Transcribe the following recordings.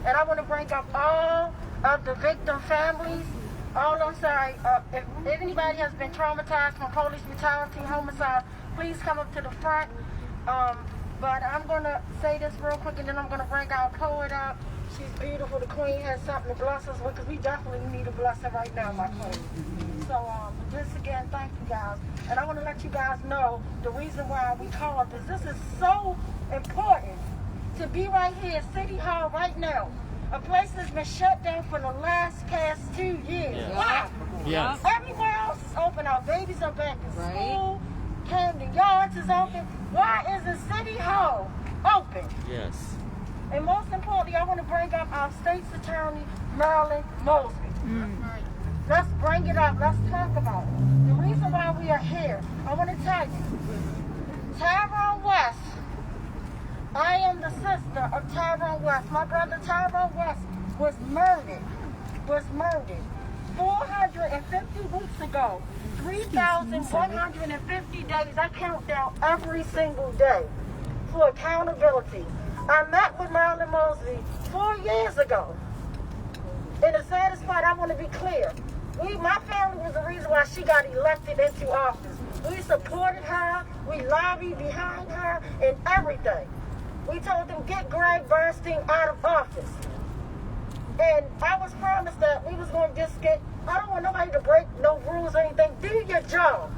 And I want to bring up all of the victim families. If anybody has been traumatized from police brutality, homicide, please come up to the front. But I'm going to say this real quick, and then I'm going to bring our poet up. She's beautiful. The queen has something to bless us with, because we definitely need a blessing right now, my queen. So just again, thank you guys. And I want to let you guys know the reason why we called this. This is so important to be right here at City Hall right now. A place that's been shut down for the past 2 years. Yes. Why? Yes. Everywhere else is open. Our babies are back in school. Camden Yards is open. Why isn't City Hall open? Yes. And most importantly, I want to bring up our state's attorney, Marilyn Mosby. Let's bring it up. Let's talk about it. The reason why we are here, I want to tell you, Tyrone West, I am the sister of Tyrone West. My brother Tyrone West was murdered. 450 weeks ago. 3,150 days. I count down every single day for accountability. I met with Marilyn Mosby 4 years ago. And the saddest part, I want to be clear. My family was the reason why she got elected into office. We supported her. We lobbied behind her and everything. We told them, get Greg Bernstein out of office. And I was promised that we was going to just I don't want nobody to break no rules or anything. Do your job.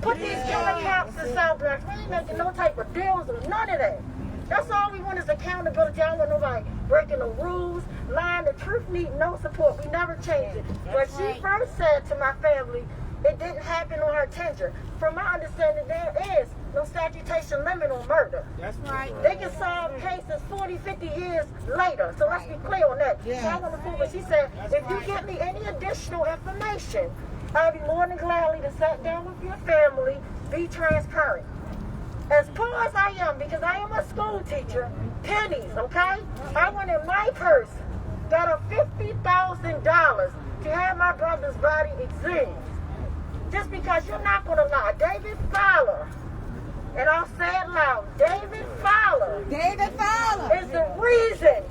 Put these killing cops in South Bronx. We ain't making no type of deals or none of that. That's all we want is accountability. I don't want nobody breaking the rules, lying. The truth need no support. We never change it. But she first said to my family, it didn't happen on her tenure. From my understanding, there is no statutation limit on murder. That's right. They can solve cases 40, 50 years later. So let's be clear on that. So I want to prove it. She said, if you give me any additional information, I'll be more than gladly to sit down with your family, be transparent. As poor as I am, because I am a school teacher, pennies, okay? I went in my purse, got a $50,000 to have my brother's body exhumed. Just because you're not going to lie. David Fowler, and I'll say it loud, David Fowler is the reason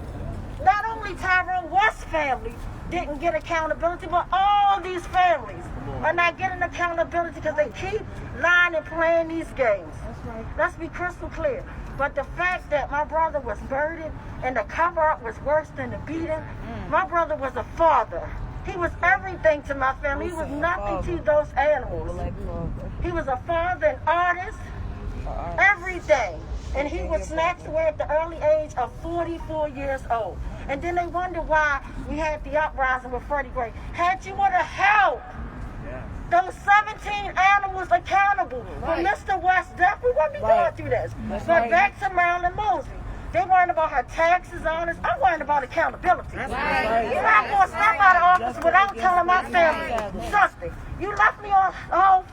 not only Tyrone West's family didn't get accountability, but all these families are not getting accountability because they keep lying and playing these games. Let's be crystal clear. But the fact that my brother was murdered and the cover-up was worse than the beating, my brother was a father. He was everything to my family. He was nothing to those animals. He was a father, an artist, everything. And he was snatched away at the early age of 44 years old. And then they wonder why we had the uprising with Freddie Gray. Had you would have held those 17 animals accountable for Mr. West's death, we wouldn't be going through this. But back to Marilyn Mosby. They worrying about her taxes on us. I'm worrying about accountability. You're not going to step out of office without telling my family something. You left me on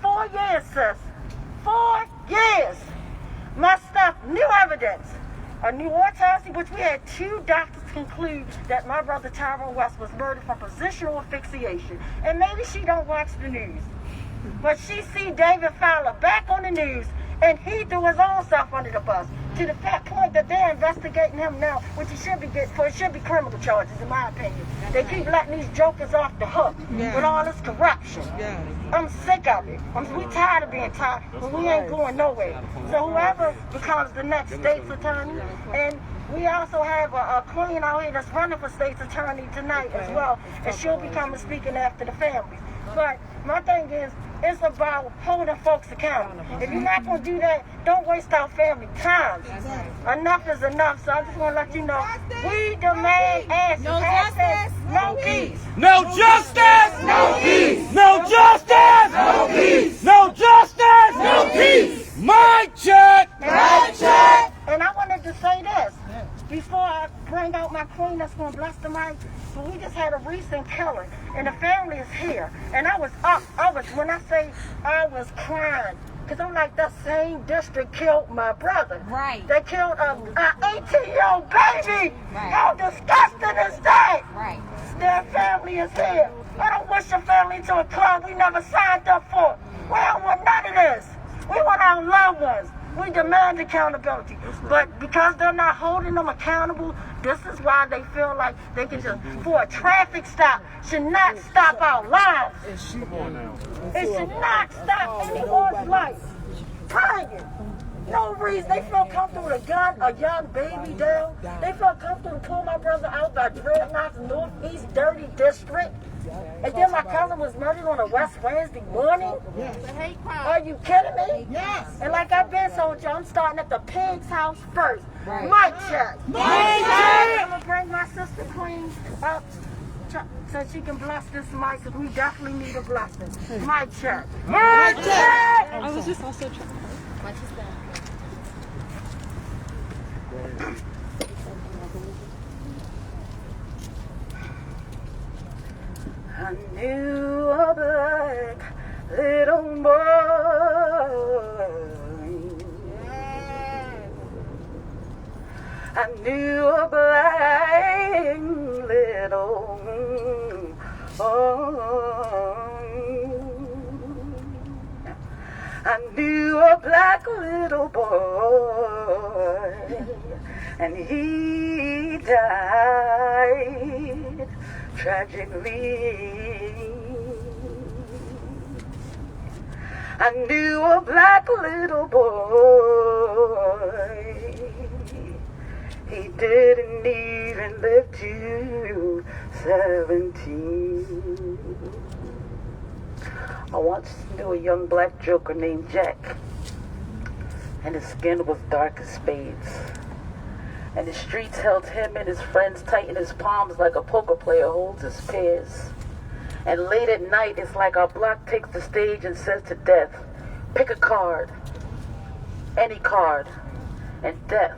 4 years, sis. 4 years. My stuff, new evidence. A new autopsy, which we had 2 doctors conclude that my brother Tyrone West was murdered from positional asphyxiation. And maybe she don't watch the news. But she see David Fowler back on the news, and he threw his own self under the bus. To the fact point that they're investigating him now, which he should be getting for, it should be criminal charges, in my opinion. They keep letting these jokers off the hook with all this corruption. I'm sick of it. We tired of being tired, but we ain't going nowhere. So whoever becomes the next state's attorney, and we also have a queen out here that's running for state's attorney tonight as well, and she'll be coming speaking after the families. But my thing is, it's about holding folks accountable. If you're not going to do that, don't waste our family time. Enough is enough. So I just want to let you know, we demand answers. No justice, no peace. No justice, No peace. no justice, No peace. no justice, No peace. Mic check. Mic check. And I wanted to say this before I bring out my queen that's going to bless the mic. So we just had a recent killing, and the family is here. And I was up. When I say I was crying, because I'm like, that same district killed my brother. Right. They killed an 18-year-old baby. How disgusting is that? Right. Their family is here. I don't wish your family to a club we never signed up for. We don't want none of this. We want our loved ones. We demand accountability. But because they're not holding them accountable, This is why they feel like they can just, for a traffic stop, should not stop our lives. It should not stop anyone's life. Period. No reason. They feel comfortable to gun a young baby down. They feel comfortable to pull my brother out by Dreadnoughts Northeast Dirty District. And then my cousin was murdered on a West Wednesday morning. Are you kidding me? Yes. And like I've been told you, I'm starting at the pig's house first. Mic check. Mic check. I'm going to bring my sister Queen up so she can bless this mic, because we definitely need a blessing. Mic check. Mic check. I was just also trying. I knew a black little boy. I knew a black little boy. I knew a black little boy, and he died tragically. I knew a black little boy. He didn't even live to 17. I once knew a young black joker named Jack, and his skin was dark as spades. And the streets held him and his friends tight in his palms like a poker player holds his peers. And late at night, it's like our block takes the stage and says to death, pick a card, any card, and death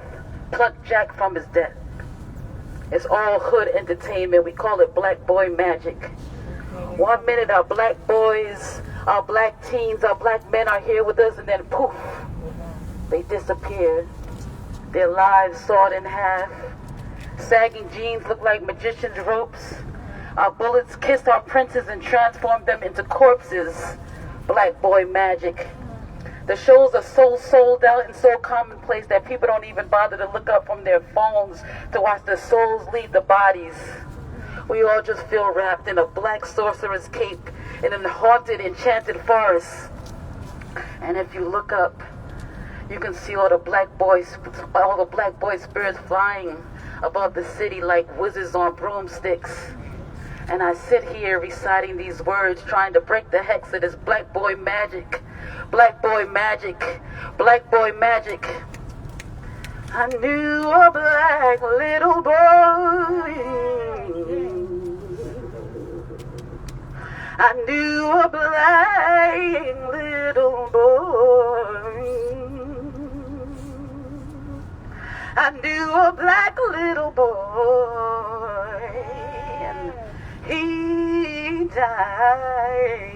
plucked Jack from his deck. It's all hood entertainment. We call it black boy magic. 1 minute our black boys, our black teens, our black men are here with us, and then poof, they disappeared. Their lives sawed in half. Sagging jeans look like magician's ropes. Our bullets kissed our princes and transformed them into corpses. Black boy magic. The shows are so sold out and so commonplace that people don't even bother to look up from their phones to watch the souls leave the bodies. We all just feel wrapped in a black sorcerer's cape in an haunted, enchanted forest. And if you look up, you can see all the black boy spirits flying above the city like wizards on broomsticks. And I sit here reciting these words, trying to break the hex of this black boy magic. Black boy magic. Black boy magic. I knew a black little boy. I knew a black little boy. I knew a black little boy, and he died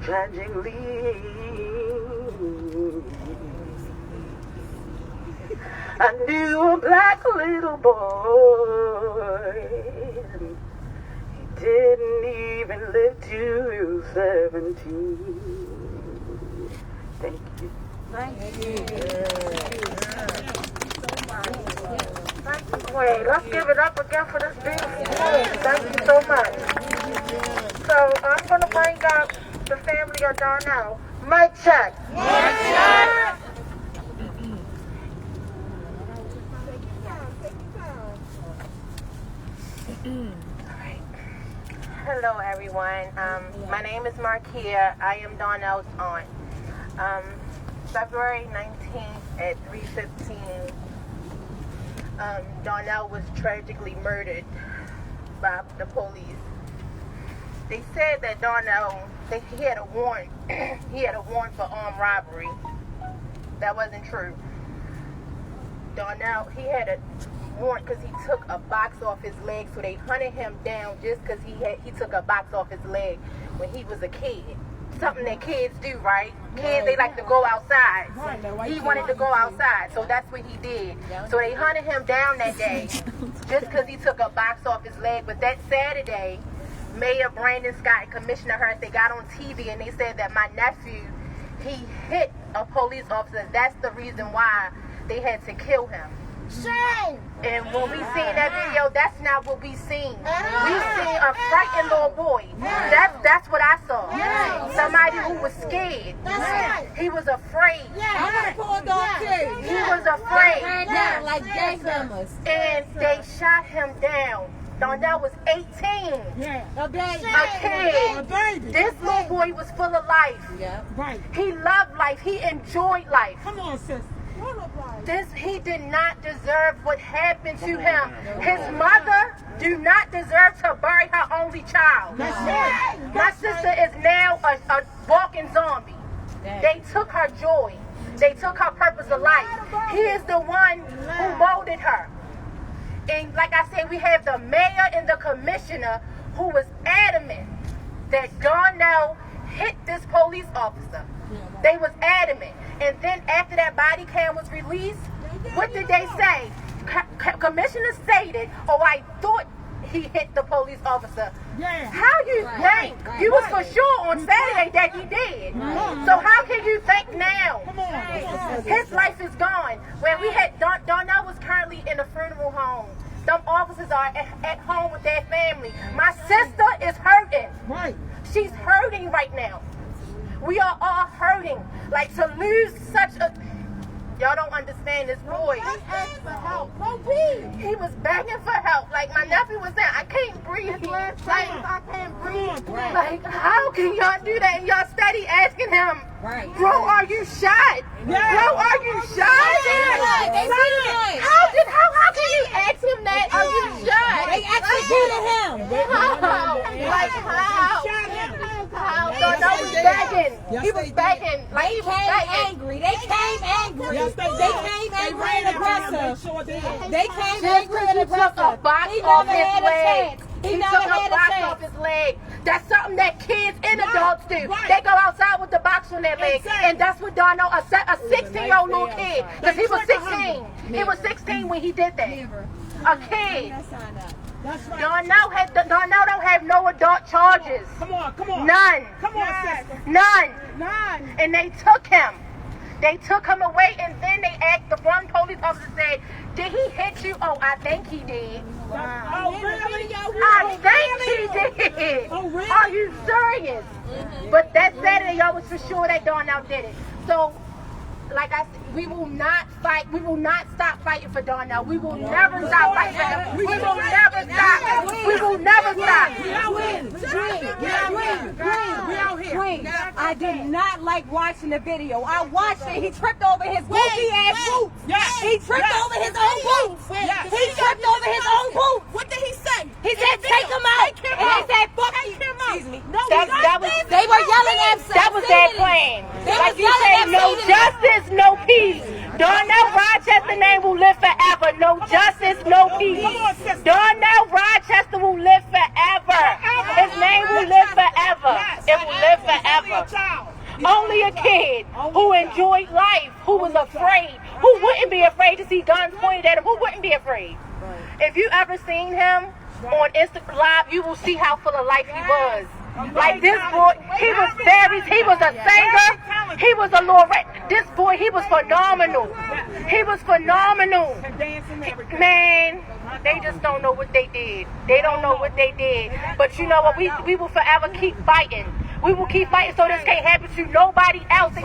tragically. I knew a black little boy, and he didn't even live to 17. Thank you. Thank you. Thank you, Queen. Let's give it up again for this beautiful woman. Thank you so much. So I'm going to bring up the family of Darnell. Mic check. Mic check. Hello, everyone. My name is Markia. I am Darnell's aunt. February 19th at 3:15, Darnell was tragically murdered by the police. They said that Darnell, he had a warrant. He had a warrant for armed robbery. That wasn't true. Darnell, he had a warrant because he took a box off his leg, so they hunted him down just because he took a box off his leg when he was a kid. Something that kids do, right? Kids, they like to go outside. He wanted to go outside, so that's what he did. So they hunted him down that day just because he took a box off his leg. But that Saturday, Mayor Brandon Scott and Commissioner Hurst, they got on TV and they said that my nephew, he hit a police officer. That's the reason why they had to kill him. Shame. And when we seen that video, that's not what we seen. We seen a frightened little boy. That's what I saw. Somebody who was scared. That's right. He was afraid. I want to pull a dog too. He was afraid. Ran down like gang members. And they shot him down. Darnell was 18. A baby. A kid. This little boy was full of life. Yeah. Right. He loved life. He enjoyed life. Come on, sis. He did not deserve what happened to him. His mother do not deserve to bury her only child. My sister is now a walking zombie. They took her joy. They took her purpose of life. He is the one who molded her. And like I said, we have the mayor and the commissioner who was adamant that Darnell hit this police officer. They was adamant. And then after that body cam was released, what did they say? Commissioner stated, oh, I thought he hit the police officer. How you think? You was for sure on Saturday that he did. So how can you think now? His life is gone. When we had, Darnell was currently in a funeral home. Some officers are at home with their family. My sister is hurting. Right. She's hurting right now. We are all hurting. Like, to lose such a... Y'all don't understand this boy. He was begging for help. Like, my nephew was saying, I can't breathe. Like, I can't breathe. Like, how can y'all do that? And y'all steady asking him, bro, are you shot? Bro, are you shot? How can you ask him that? Are you shot? They executed him. Like, how? So no, he was begging. He was begging. Like, he was begging. They came angry. They came angry and aggressive. They came angry and He took a aggressive. box He off never his had a leg. chance. He He took never a had a box chance. off his leg. That's something that kids and adults do. They go outside with the box on their leg. And that's what Darnell, a 16-year-old little kid. Because he was 16. He was 16 when he did that. A kid. Darnell don't have no adult charges. Come on. None. Come on, sister. None. And they took him. They took him away, and then they asked, the one police officer said, did he hit you? Oh, I think he did. Oh, really? I think he did. Oh, really? Are you serious? But that Saturday, y'all was for sure that Darnell did it. So, like I said, we will not fight. We will not stop fighting for Darnell. We will never stop fighting for him. We will never stop. We will never stop. Green. I did not like watching the video. I watched it. He tripped over his goofy ass boots. He tripped over his own boots. He tripped over his own boots. What did he say? He said, take him out. And they said, fuck you. Excuse me. They were yelling at That was their plan. They Like was you yelling say, at no Satan. justice, no peace. Darnell Rochester name will live forever. No justice, no peace. Darnell Rochester will live forever. His name will live forever. It will live forever. Only a kid who enjoyed life, who was afraid, who wouldn't be afraid to see guns pointed at him, who wouldn't be afraid. If you ever seen him on Instagram Live, you will see how full of life he was. Like this boy, he was a singer, he was a Lorette. This boy, he was phenomenal. He was phenomenal. Man, they just don't know what they did. They don't know what they did. But you know what, we will forever keep fighting. We will keep fighting so this can't happen to nobody else. And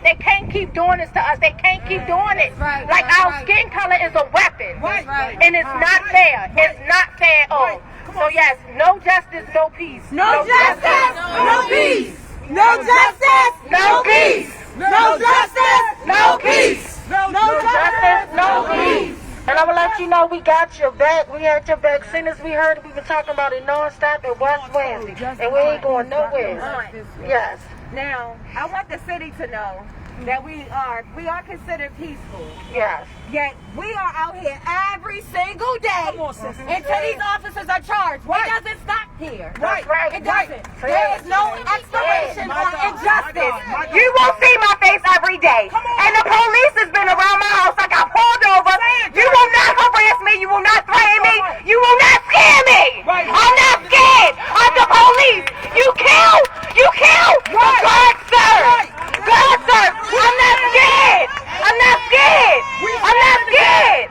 they can't keep doing this to us. They can't keep doing it. Like our skin color is a weapon. And it's not fair. It's not fair at all. So yes, no justice, no peace. No justice, no peace. No justice, No peace. no justice, No peace. no Justice, no peace. And I'm going to let you know we got your back. We had your back. As soon as we heard it, we've been talking about it nonstop at West Wednesday. And we ain't going nowhere. Yes. Now, I want the city to know that we are considered peaceful. Yes. Yet we are out here every single day until these officers are charged. It doesn't stop here. That's right. It doesn't. There is no expiration on injustice. You won't see my face every day. And the police has been around my house. I got pulled over. You will not harass me. You will not threaten me. You will not scare me. I'm not scared of the police. You kill. God serve. God serve. I'm not scared. I'm not scared. I'm not scared.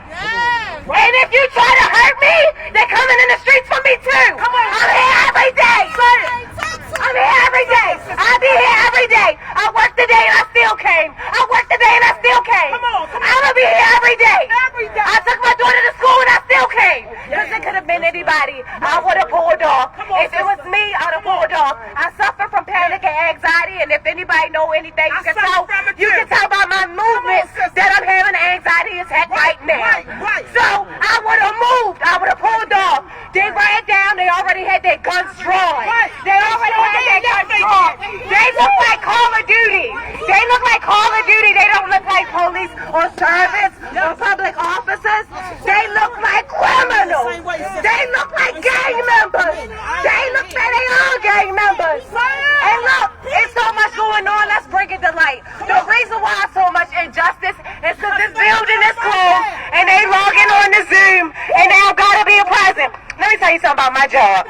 been anybody, I would have pulled off. If it was me, I'd have pulled off. I suffer from panic and anxiety, and if anybody know anything, you can tell by my movements that I'm having anxiety attack right now. So I would have moved. I would have pulled off. They ran down. They already had their guns drawn. They already had their guns drawn. They look like Call of Duty. They look like Call of Duty. They don't look like police or service or public officers. They look like criminals. They look like gang members. They look like they are gang members. And look, it's so much going on. Let's bring it to light. The reason why so much injustice is because this building is closed and they logging on the Zoom and they don't gotta be present. Let me tell you something about my job.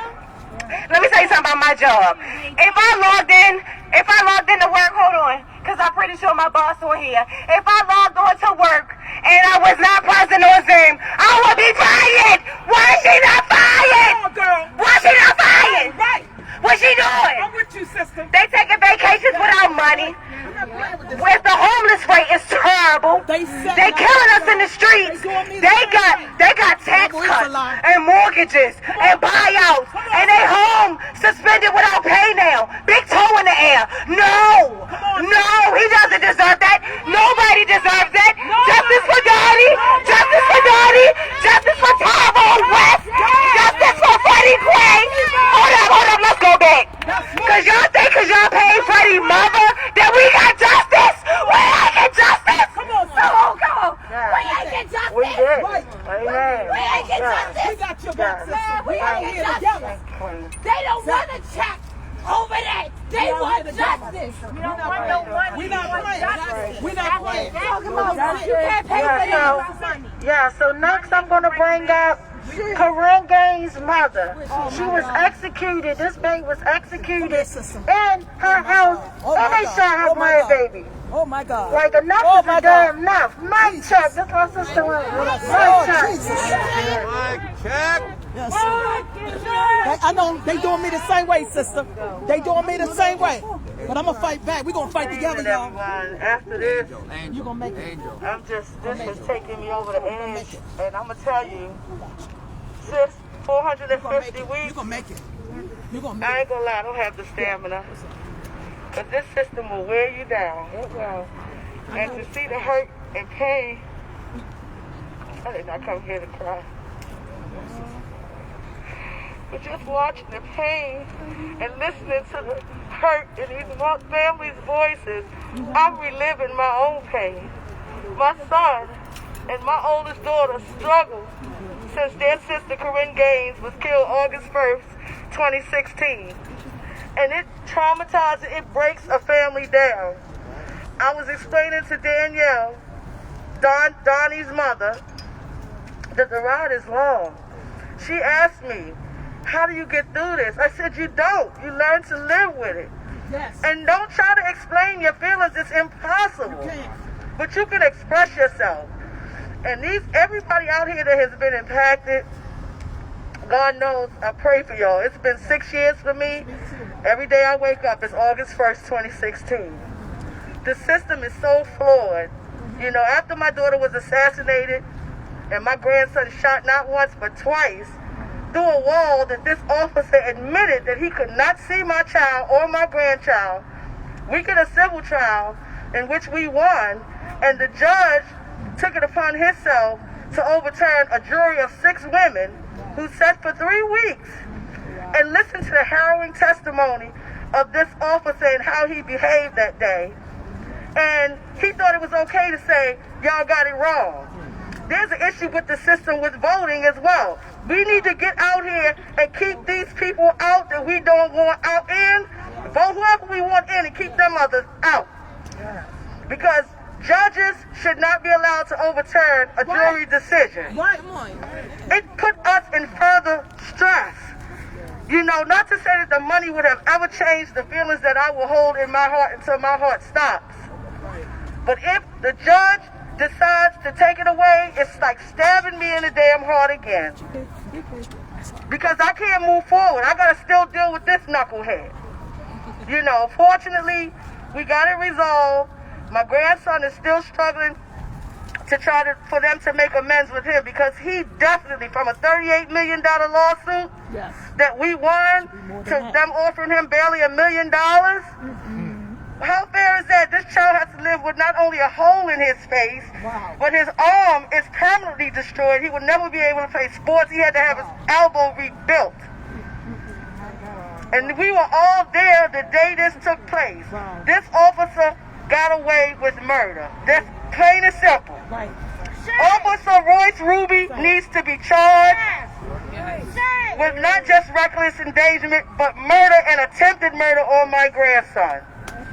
If I logged in to work, hold on, because I'm pretty sure my boss on here. If I logged on to work and I was not present on Zoom, I would be fired. Why is she not fired? Why is she not fired? Right. What's she doing? I'm with you, sister. They taking vacations without money. Where's the homeless rate is terrible. They killing us in the streets. They got tax cuts and mortgages and buyouts and they home suspended without pay now. Big toe in the air. No, he doesn't deserve that. Nobody deserves that. Justice for Dottie. Justice for Dottie. Justice for Tyrone West. Justice for Freddie Gray. Hold up, let's go back. Cause y'all think cause y'all paid Freddie mother that we got justice? We ain't get justice! Come on. We ain't get justice! We did. We ain't get justice! We got your back, sister. We ain't get justice! They don't want to check over that! They want justice! We don't want no money. We not playing. We not playing. You can't pay for that. Yeah, so next I'm going to bring up Corinne Gaines' mother. She was executed. This baby was executed in her house, and they shot her grandbaby. Oh my God. Like enough is a damn enough. Mic check. That's my sister went. Mic check. Yes. I know they doing me the same way, sister. They doing me the same way. But I'm gonna fight back. We gonna fight together, y'all. After this, You gonna make it. this is taking me over the edge, and I'm gonna tell you, sis, 450 weeks. You gonna make it. You gonna make I it. ain't gonna lie, I don't have the stamina. But this system will wear you down. It will. And to see the hurt and pain, I did not come here to cry. But just watching the pain and listening to the hurt in these families' voices, I'm reliving my own pain. My son and my oldest daughter struggled since their sister Corinne Gaines was killed August 1st, 2016. And it traumatizes, it breaks a family down. I was explaining to Danielle, Donnie's mother, that the ride is long. She asked me, how do you get through this? I said, you don't. You learn to live with it. Yes. And don't try to explain your feelings. It's impossible. But you can express yourself. And everybody out here that has been impacted, God knows, I pray for y'all. It's been 6 years for me. Every day I wake up, it's August 1st, 2016. The system is so flawed. You know, after my daughter was assassinated and my grandson shot not once but twice through a wall, that this officer admitted that he could not see my child or my grandchild, we did a civil trial in which we won, and the judge took it upon himself to overturn a jury of 6 women who sat for 3 weeks and listened to the harrowing testimony of this officer and how he behaved that day. And he thought it was okay to say, y'all got it wrong. There's an issue with the system with voting as well. We need to get out here and keep these people out that we don't want out in. Vote whoever we want in and keep them others out. Because judges should not be allowed to overturn a jury decision. It put us in further stress. You know, not to say that the money would have ever changed the feelings that I will hold in my heart until my heart stops. But if the judge decides to take it away, it's like stabbing me in the damn heart again. Because I can't move forward. I gotta still deal with this knucklehead. You know, fortunately, we got it resolved. My grandson is still struggling to try to for them to make amends with him, because he definitely, from a $38 million lawsuit that we won to them offering him barely $1 million. How fair is that? This child has to live with not only a hole in his face, but his arm is permanently destroyed. He would never be able to play sports. He had to have his elbow rebuilt. And we were all there the day this took place. This officer got away with murder. That's plain and simple. Officer Royce Ruby needs to be charged with not just reckless endangerment, but murder and attempted murder on my grandson.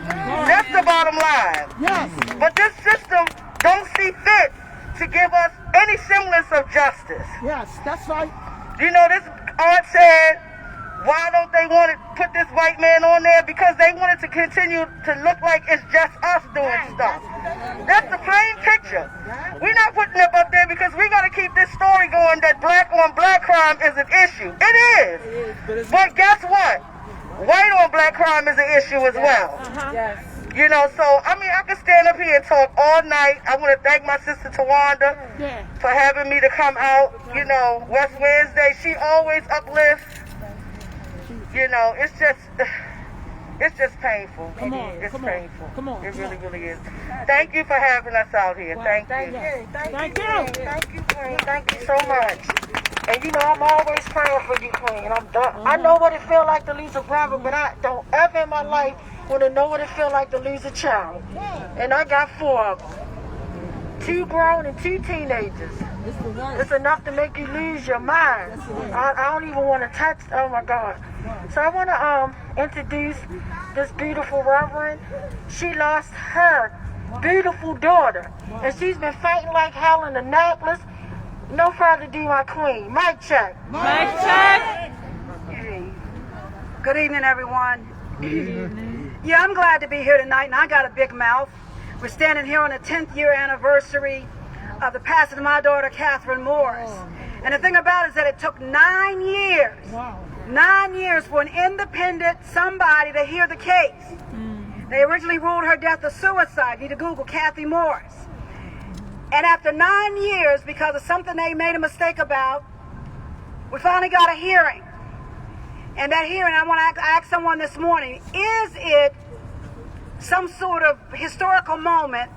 That's the bottom line. But this system don't see fit to give us any semblance of justice. Yes, that's right. You know, this aunt said, why don't they want to put this white man on there? Because they wanted to continue to look like it's just us doing stuff. That's the plain picture. We're not putting it up there because we got to keep this story going that black on black crime is an issue. It is. But guess what? White on black crime is an issue as well. You know, so, I mean, I can stand up here and talk all night. I want to thank my sister Tawanda for having me to come out. You know, West Wednesday, she always uplifts. You know, it's just painful. It's painful. Come on. It really, really is. Thank you for having us out here. Thank you. Thank you, Queen. Thank you so much. And you know, I'm always praying for you, Queen. I know what it feels like to lose a brother, but I don't ever in my life want to know what it feels like to lose a child. And I got 4 of them. 2 grown and 2 teenagers. It's enough to make you lose your mind. I don't even want to touch. Oh my God. So I want to introduce this beautiful reverend. She lost her beautiful daughter, and she's been fighting like hell in Annapolis. No further ado, my queen. Mic check. Mic check. Good evening, everyone. Yeah, I'm glad to be here tonight, and I got a big mouth. We're standing here on the 10th year anniversary of the passing of my daughter, Catherine Morris. And the thing about it is that it took 9 years, 9 years for an independent somebody to hear the case. They originally ruled her death a suicide. You need to Google Kathy Morris. And after 9 years, because of something they made a mistake about, we finally got a hearing. And that hearing, I want to ask someone this morning, is it some sort of historical moment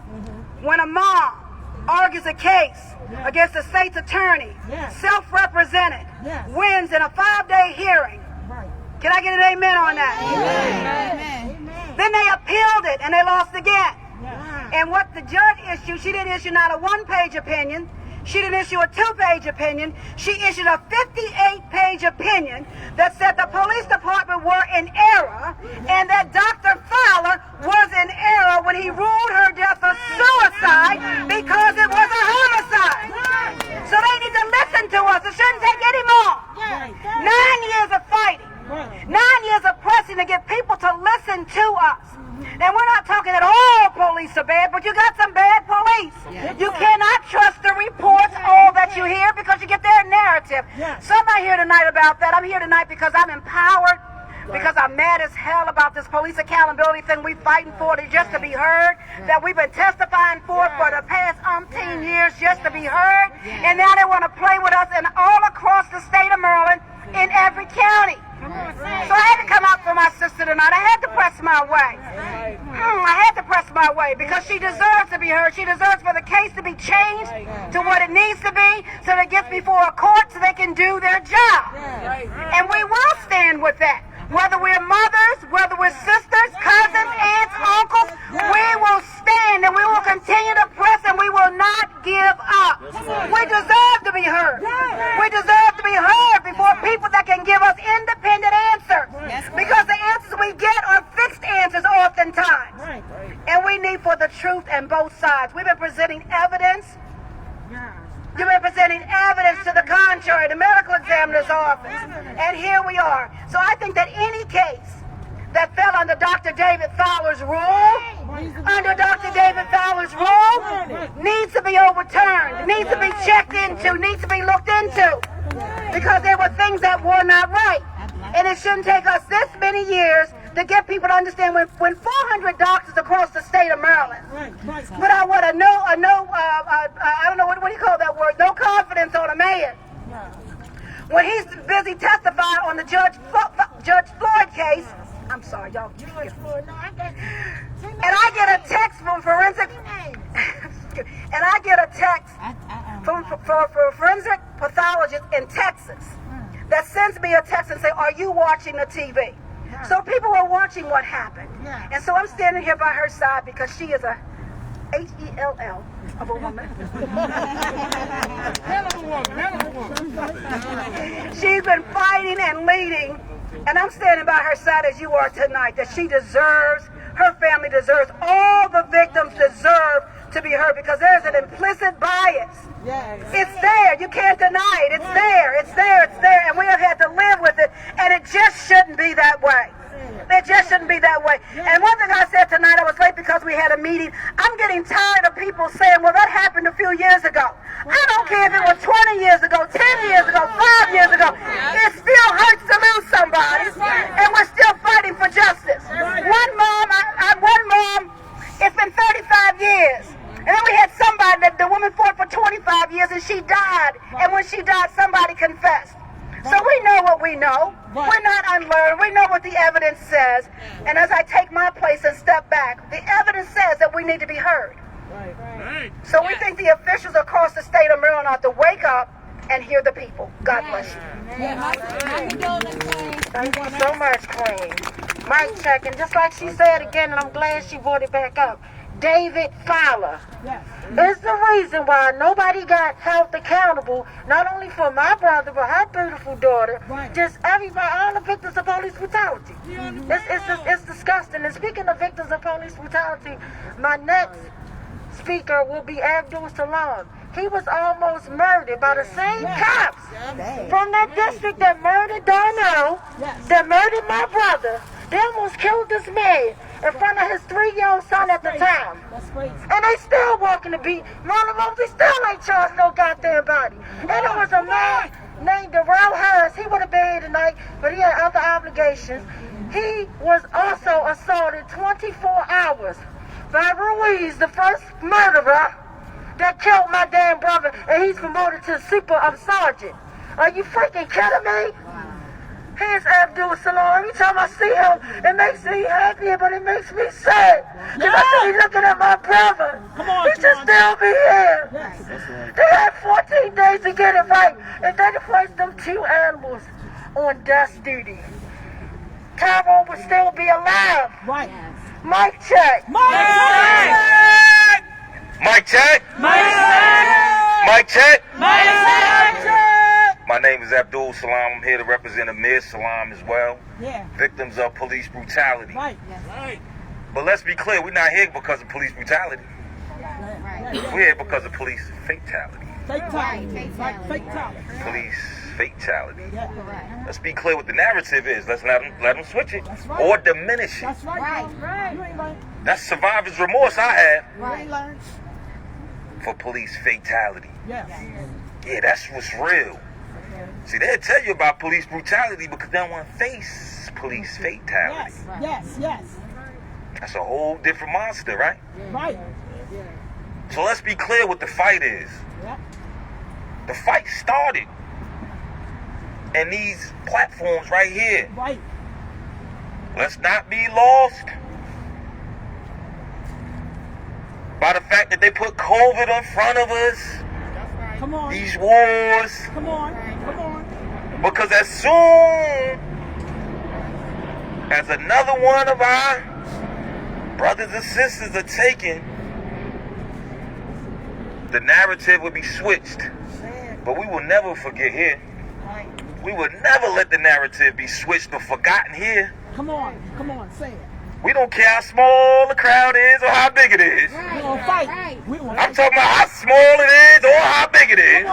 when a mom argues a case against the state's attorney, self-represented, wins in a 5-day hearing? Can I get an amen on that? Amen. Then they appealed it and they lost again. And what the judge issued, she didn't issue not a 1-page opinion. She didn't issue a 2-page opinion. She issued a 58-page opinion that said the police department were in error and that Dr. Fowler was in error when he ruled her death a suicide because it was a homicide. So they need to listen to us. It shouldn't take any more. 9 years of fighting. 9 years of pressing to get people to listen to us. And we're not talking that all police are bad, but you got some bad police. You cannot trust the reports, all that you hear, because you get their narrative. So I'm not here tonight about that. I'm here tonight because I'm empowered, because I'm mad as hell about this police accountability thing we fighting for, just to be heard, that we've been testifying for the past umpteen years just to be heard. And now they want to play with us and all across the state of Maryland in every county. So I had to come out for my sister tonight. I had to press my way. I had to press my way because she deserves to be heard. She deserves for the case to be changed to what it needs to be so that it gets before a court so they can do their job. And we will stand with that. Whether we're mothers, whether we're sisters, cousins, aunts, uncles, we will stand and we will continue to press and we will not give up. We deserve to be heard. We deserve to be heard before people that can give us independent answers. Because the answers we get are fixed answers oftentimes. And we need for the truth and both sides. We've been presenting evidence. You've been presenting evidence to the contrary, the medical examiner's office. And here we are. So I think that any case that fell under Dr. David Fowler's rule, needs to be overturned, needs to be checked into, needs to be looked into. Because there were things that were not right. And it shouldn't take us this many years to get people to understand when 400 doctors across the state of Maryland put out what I don't know what do you call that word? No confidence on a man. When he's busy testifying on the Judge Floyd case. I'm sorry, y'all. And I get a text from forensic. And I get a text from a forensic pathologist in Texas that sends me a text and say, "Are you watching the TV?" So people were watching what happened. And so I'm standing here by her side because she is a H-E-L-L of a woman. She's been fighting and leading, and I'm standing by her side as you are tonight, that she deserves, her family deserves, all the victims deserve to be heard because there's an implicit bias. It's there. You can't deny it. It's there. It's there. It's there. And we have had to live with it, and it just shouldn't be that way. It just shouldn't be that way. And one thing I said tonight, I was late because we had a meeting. I'm getting tired of people saying, well, that happened a few years ago. I don't care if it was 20 years ago, 10 years ago, 5 years ago. It still hurts to lose somebody. And we're still fighting for justice. One mom, it's been 35 years. And then we had somebody that the woman fought for 25 years and she died. And when she died, somebody confessed. So we know what we know. We're not unlearned. We know what the evidence says. And as I take my place and step back, the evidence says that we need to be heard. So we think the officials across the state of Maryland ought to wake up and hear the people. God bless you. Thank you so much, Queen. Mic check, and just like she said again, and I'm glad she brought it back up, David Fowler is the reason why nobody got held accountable, not only for my brother, but her beautiful daughter, just everybody, all the victims of police brutality. It's disgusting. And speaking of victims of police brutality, my next speaker will be Abdul Salam. He was almost murdered by the same cops from that district that murdered Darnell, that murdered my brother. They almost killed this man in front of his 3-year-old son at the time. And they still walking the beat. One of them, they still ain't charged no goddamn body. And there was a man named Darrell Harris. He would have been here tonight, but he had other obligations. He was also assaulted 24 hours by Ruiz, the first murderer that killed my damn brother, and he's promoted to super sergeant. Are you freaking kidding me? Here's Abdul Salam. Every time I see him, it makes me happy, but it makes me sad. Because I see looking at my brother. He should still be here. They had 14 days to get it right, and they placed them 2 animals on death duty. Tyrone would still be alive. Mic check. Mic check. Mic check. My name is Abdul Salam. I'm here to represent Amir Salam as well. Victims of police brutality. But let's be clear, we're not here because of police brutality. We're here because of police fatality. Police fatality. Let's be clear what the narrative is. Let's let them switch it or diminish it. That's survivor's remorse I have for police fatality. Yeah, that's what's real. See, they'll tell you about police brutality because they don't want to face police fatality. That's a whole different monster, right? So let's be clear what the fight is. The fight started in these platforms right here. Let's not be lost by the fact that they put COVID in front of us. These wars. Because as soon as another one of our brothers and sisters are taken, the narrative will be switched. But we will never forget here. We will never let the narrative be switched or forgotten here. Come on, say it. We don't care how small the crowd is or how big it is. We're gonna fight. I'm talking about how small it is or how big it is.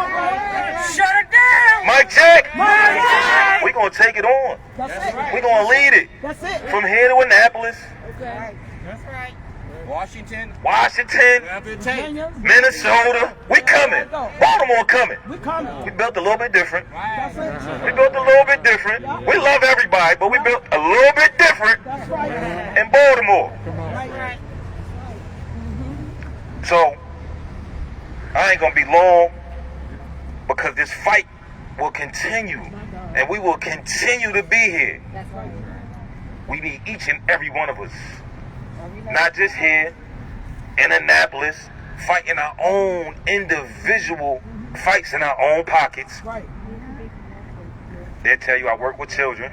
Shut it down. Mic check. We're going to take it on. We're going to lead it. From here to Annapolis. Washington, Minnesota. We coming. Baltimore coming. We built a little bit different. We built a little bit different. We love everybody, but we built a little bit different. in Baltimore. So, I ain't gonna be long because this fight will continue and we will continue to be here. We need each and every one of us, not just here in Annapolis, fighting our own individual fights in our own pockets. They'll tell you I work with children,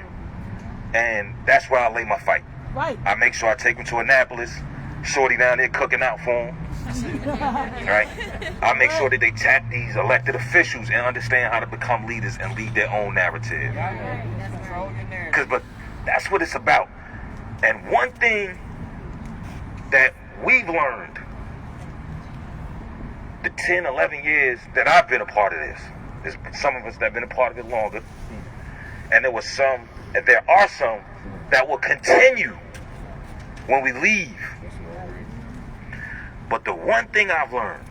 and that's where I lay my fight. I make sure I take them to Annapolis, shorty down there cooking out for them. Right? I make sure that they tap these elected officials and understand how to become leaders and lead their own narrative. But that's what it's about. And one thing that we've learned the 10, 11 years that I've been a part of this, there's some of us that have been a part of it longer, and there are some that will continue when we leave. But the one thing I've learned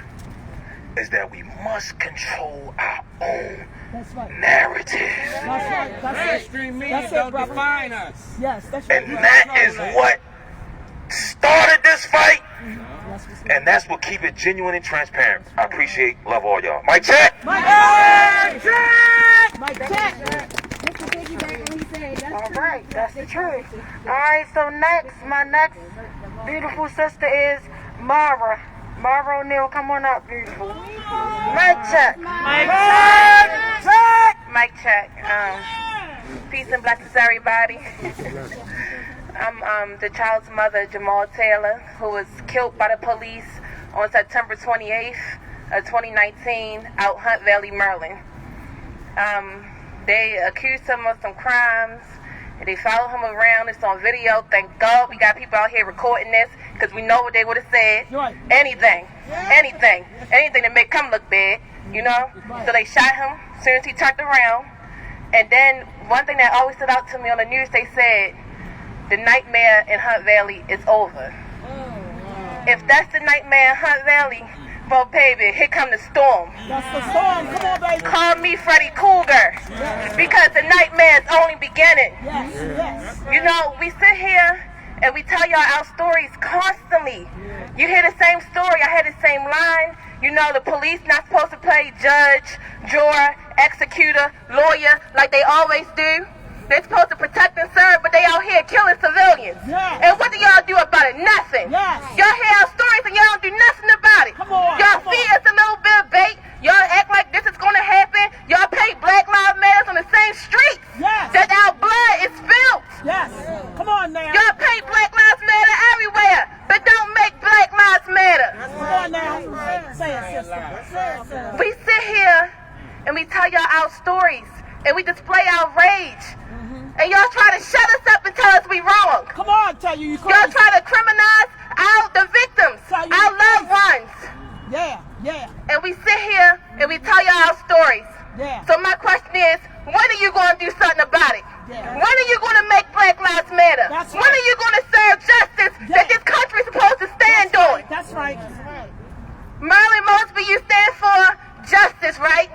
is that we must control our own narrative. That's right. Extreme media don't define us. Yes, that's right. And that is what started this fight. And that's what keep it genuine and transparent. I appreciate, love all y'all. Mic check. Mic check. Mic check. All right, that's the truth. All right, so my next beautiful sister is Mara. Mara O'Neal, come on up, beautiful. Mic check. Mic check. Peace and blessings, everybody. I'm the child's mother, Jamal Taylor, who was killed by the police on September 28th of 2019 out Hunt Valley, Maryland. They accused him of some crimes. They followed him around. It's on video. Thank God we got people out here recording this because we know what they would have said. Anything to make him look bad, you know? So they shot him as soon as he turned around. And then one thing that always stood out to me on the news, they said, the nightmare in Hunt Valley is over. If that's the nightmare in Hunt Valley, well, baby, here come the storm. That's the storm. Come on, baby. Call me Freddy Cougar. Because the nightmare is only beginning. Yes. You know, we sit here and we tell y'all our stories constantly. You hear the same story. I hear the same line. You know, the police not supposed to play judge, juror, executor, lawyer like they always do. They're supposed to protect and serve, but they out here killing civilians. And what do y'all do about it? Nothing. Y'all hear our stories and y'all don't do nothing about it. Y'all see us a little bit of bait. Y'all act like this is going to happen. Y'all pay Black Lives Matter on the same streets that our blood is spilled. Come on now. Y'all pay Black Lives Matter everywhere, but don't make Black Lives Matter. Come on now. Say it, sister. We sit here and we tell y'all our stories and we display our rage. And y'all try to shut us up and tell us we wrong. Come on, tell you. Y'all try to criminalize the victims, our loved ones. And we sit here and we tell y'all our stories. So my question is, when are you going to do something about it? When are you going to make Black Lives Matter? When are you going to serve justice that this country is supposed to stand on? That's right. Marilyn Mosby, you stand for justice, right?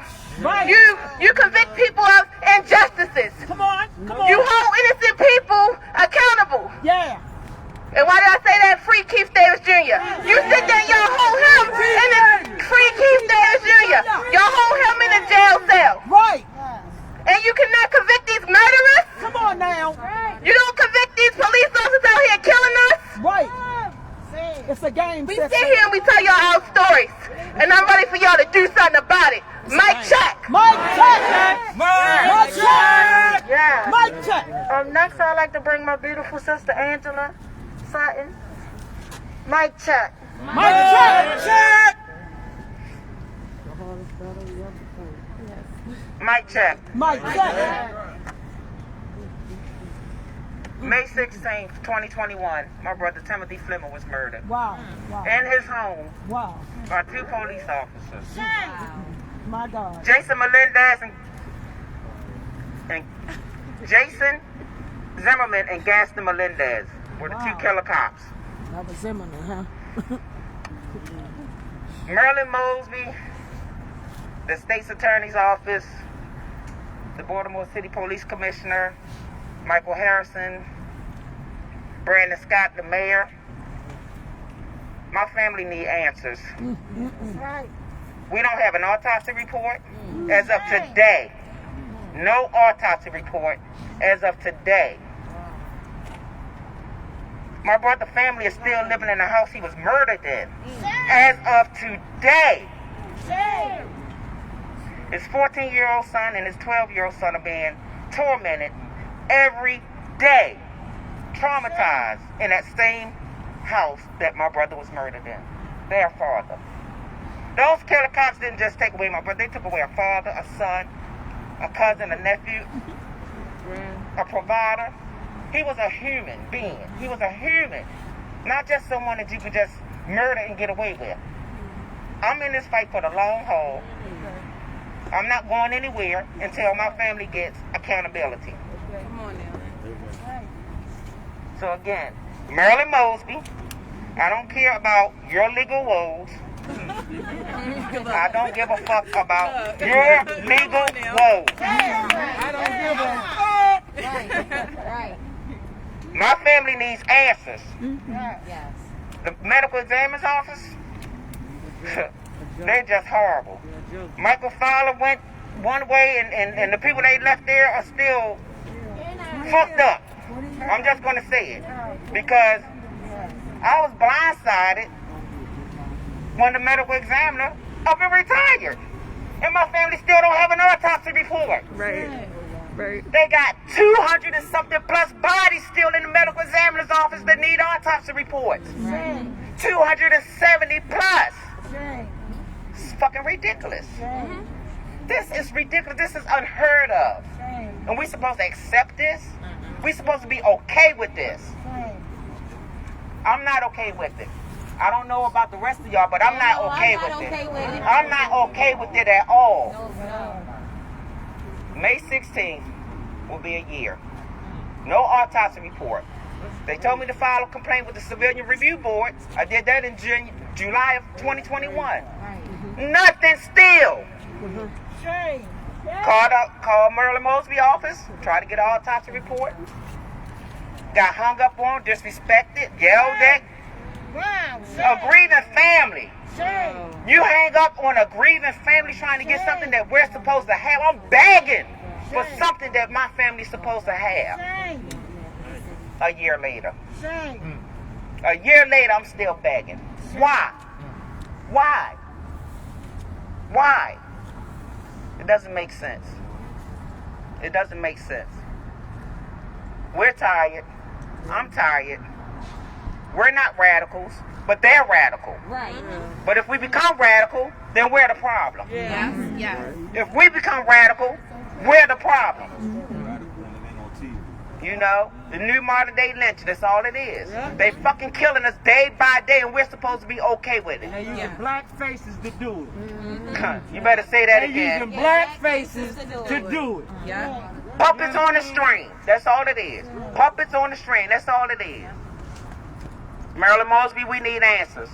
You convict people of injustices. Come on. You hold innocent people accountable. And why did I say that? Free Keith Davis Jr. You sit there and y'all hold him in the free Keith Davis Jr. Y'all hold him in a jail cell. And you cannot convict these murderers. Come on now. You don't convict these police officers out here killing us. It's a game. We sit here and we tell y'all our stories. And I'm ready for y'all to do something about it. Mic check. Mic check. Mic check. Mic check. Next, I'd like to bring my beautiful sister Angela Sutton. Mic check. Mic check. Mic check. Mic check. May 16th, 2021, my brother Timothy Fleming was murdered. In his home. By 2 police officers. My God. Jason Melendez and Jason Zimmerman and Gaston Melendez were the 2 killer cops. That was Zimmerman, huh? Marilyn Mosby, the state's attorney's office, the Baltimore City Police Commissioner, Michael Harrison, Brandon Scott, the mayor. My family need answers. Right. We don't have an autopsy report as of today. No autopsy report as of today. My brother's family is still living in the house he was murdered in. As of today. His 14-year-old son and his 12-year-old son are being tormented every day, traumatized in that same house that my brother was murdered in. Their father. Those killer cops didn't just take away my brother, they took away a father, a son, a cousin, a nephew, a provider. He was a human being. He was a human. Not just someone that you could just murder and get away with. I'm in this fight for the long haul. I'm not going anywhere until my family gets accountability. Come on now. So again, Marilyn Mosby, I don't care about your legal woes. I don't give a fuck about your legal woes. I don't give a fuck. Right. My family needs answers. Yes. The medical examiner's office, they're just horrible. Michael Fowler went one way, and the people they left there are still fucked up. I'm just going to say it. Because I was blindsided when the medical examiner up and retired. And my family still don't have an autopsy report. Right. They got 200 and something plus bodies still in the medical examiner's office that need autopsy reports. 270 plus. It's fucking ridiculous. This is ridiculous. This is unheard of. And we supposed to accept this? We supposed to be okay with this? I'm not okay with it. I don't know about the rest of y'all, but I'm not okay with it. I'm not okay with it at all. May 16th will be a year. No autopsy report. They told me to file a complaint with the Civilian Review Board. I did that in July of 2021. Nothing still. Called Marilyn Mosby office, tried to get an autopsy report. Got hung up on, disrespected, yelled at. A grieving family. You hang up on a grieving family trying to get something that we're supposed to have. I'm begging for something that my family's supposed to have. A year later. A year later, I'm still begging. Why? Why? Why? It doesn't make sense. It doesn't make sense. We're tired. I'm tired. We're not radicals, but they're radical. Right. But if we become radical, then we're the problem. Yes. If we become radical, we're the problem. You know, the new modern day lynching, that's all it is. They fucking killing us day by day, and we're supposed to be okay with it. And they using black faces to do it. You better say that again. They using black faces to do it. Yeah. Puppets on the string, that's all it is. Puppets on the string, that's all it is. Marilyn Mosby, we need answers.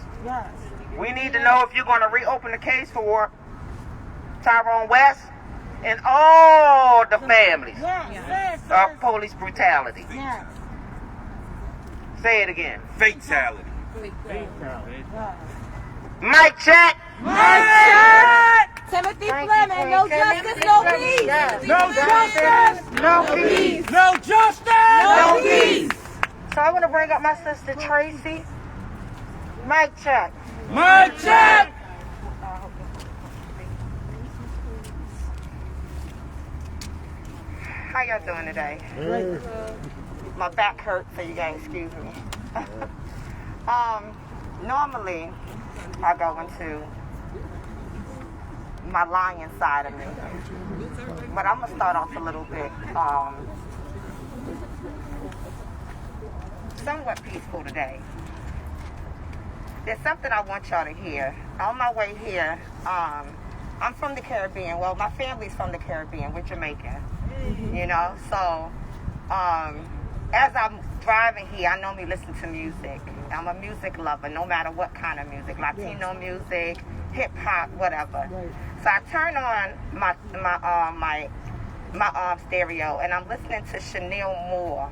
We need to know if you're going to reopen the case for Tyrone West and all the families of police brutality. Say it again. Fatality. Mic check. Timothy Fleming, no justice, no peace. No justice. No peace. No justice. No peace. So I want to bring up my sister Tracy. Mic check. My check. How y'all doing today? My back hurts, so you gotta excuse me. Normally, I go into my lion side of me, but I'm gonna start off a little bit somewhat peaceful today. There's something I want y'all to hear. On my way here, I'm from the Caribbean. Well, my family's from the Caribbean. We're Jamaican. You know, so as I'm driving here, I normally listen to music. I'm a music lover, no matter what kind of music, Latino music, hip hop, whatever. So I turn on my stereo, and I'm listening to Chanel Moore.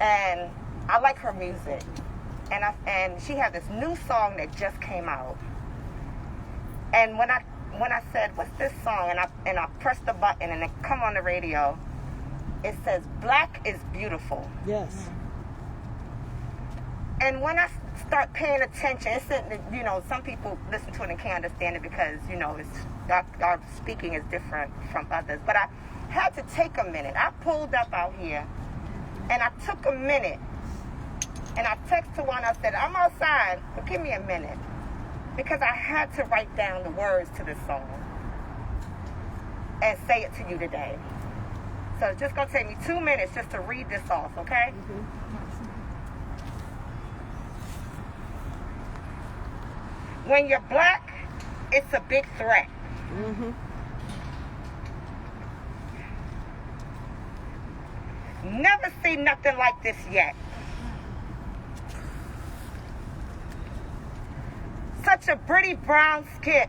And I like her music. And she had this new song that just came out. And when I said, what's this song? And I pressed the button and it come on the radio. It says, Black is Beautiful. Yes. And when I start paying attention, it's, you know, some people listen to it and can't understand it because, you know, it's our speaking is different from others. But I had to take a minute. I pulled up out here and I took a minute and I texted Tawana. I said, I'm outside, but give me a minute. Because I had to write down the words to this song and say it to you today. So it's just going to take me 2 minutes just to read this off, okay? Mm-hmm. When you're black, it's a big threat. Mm-hmm. Never seen nothing like this yet. Such a pretty brown skin.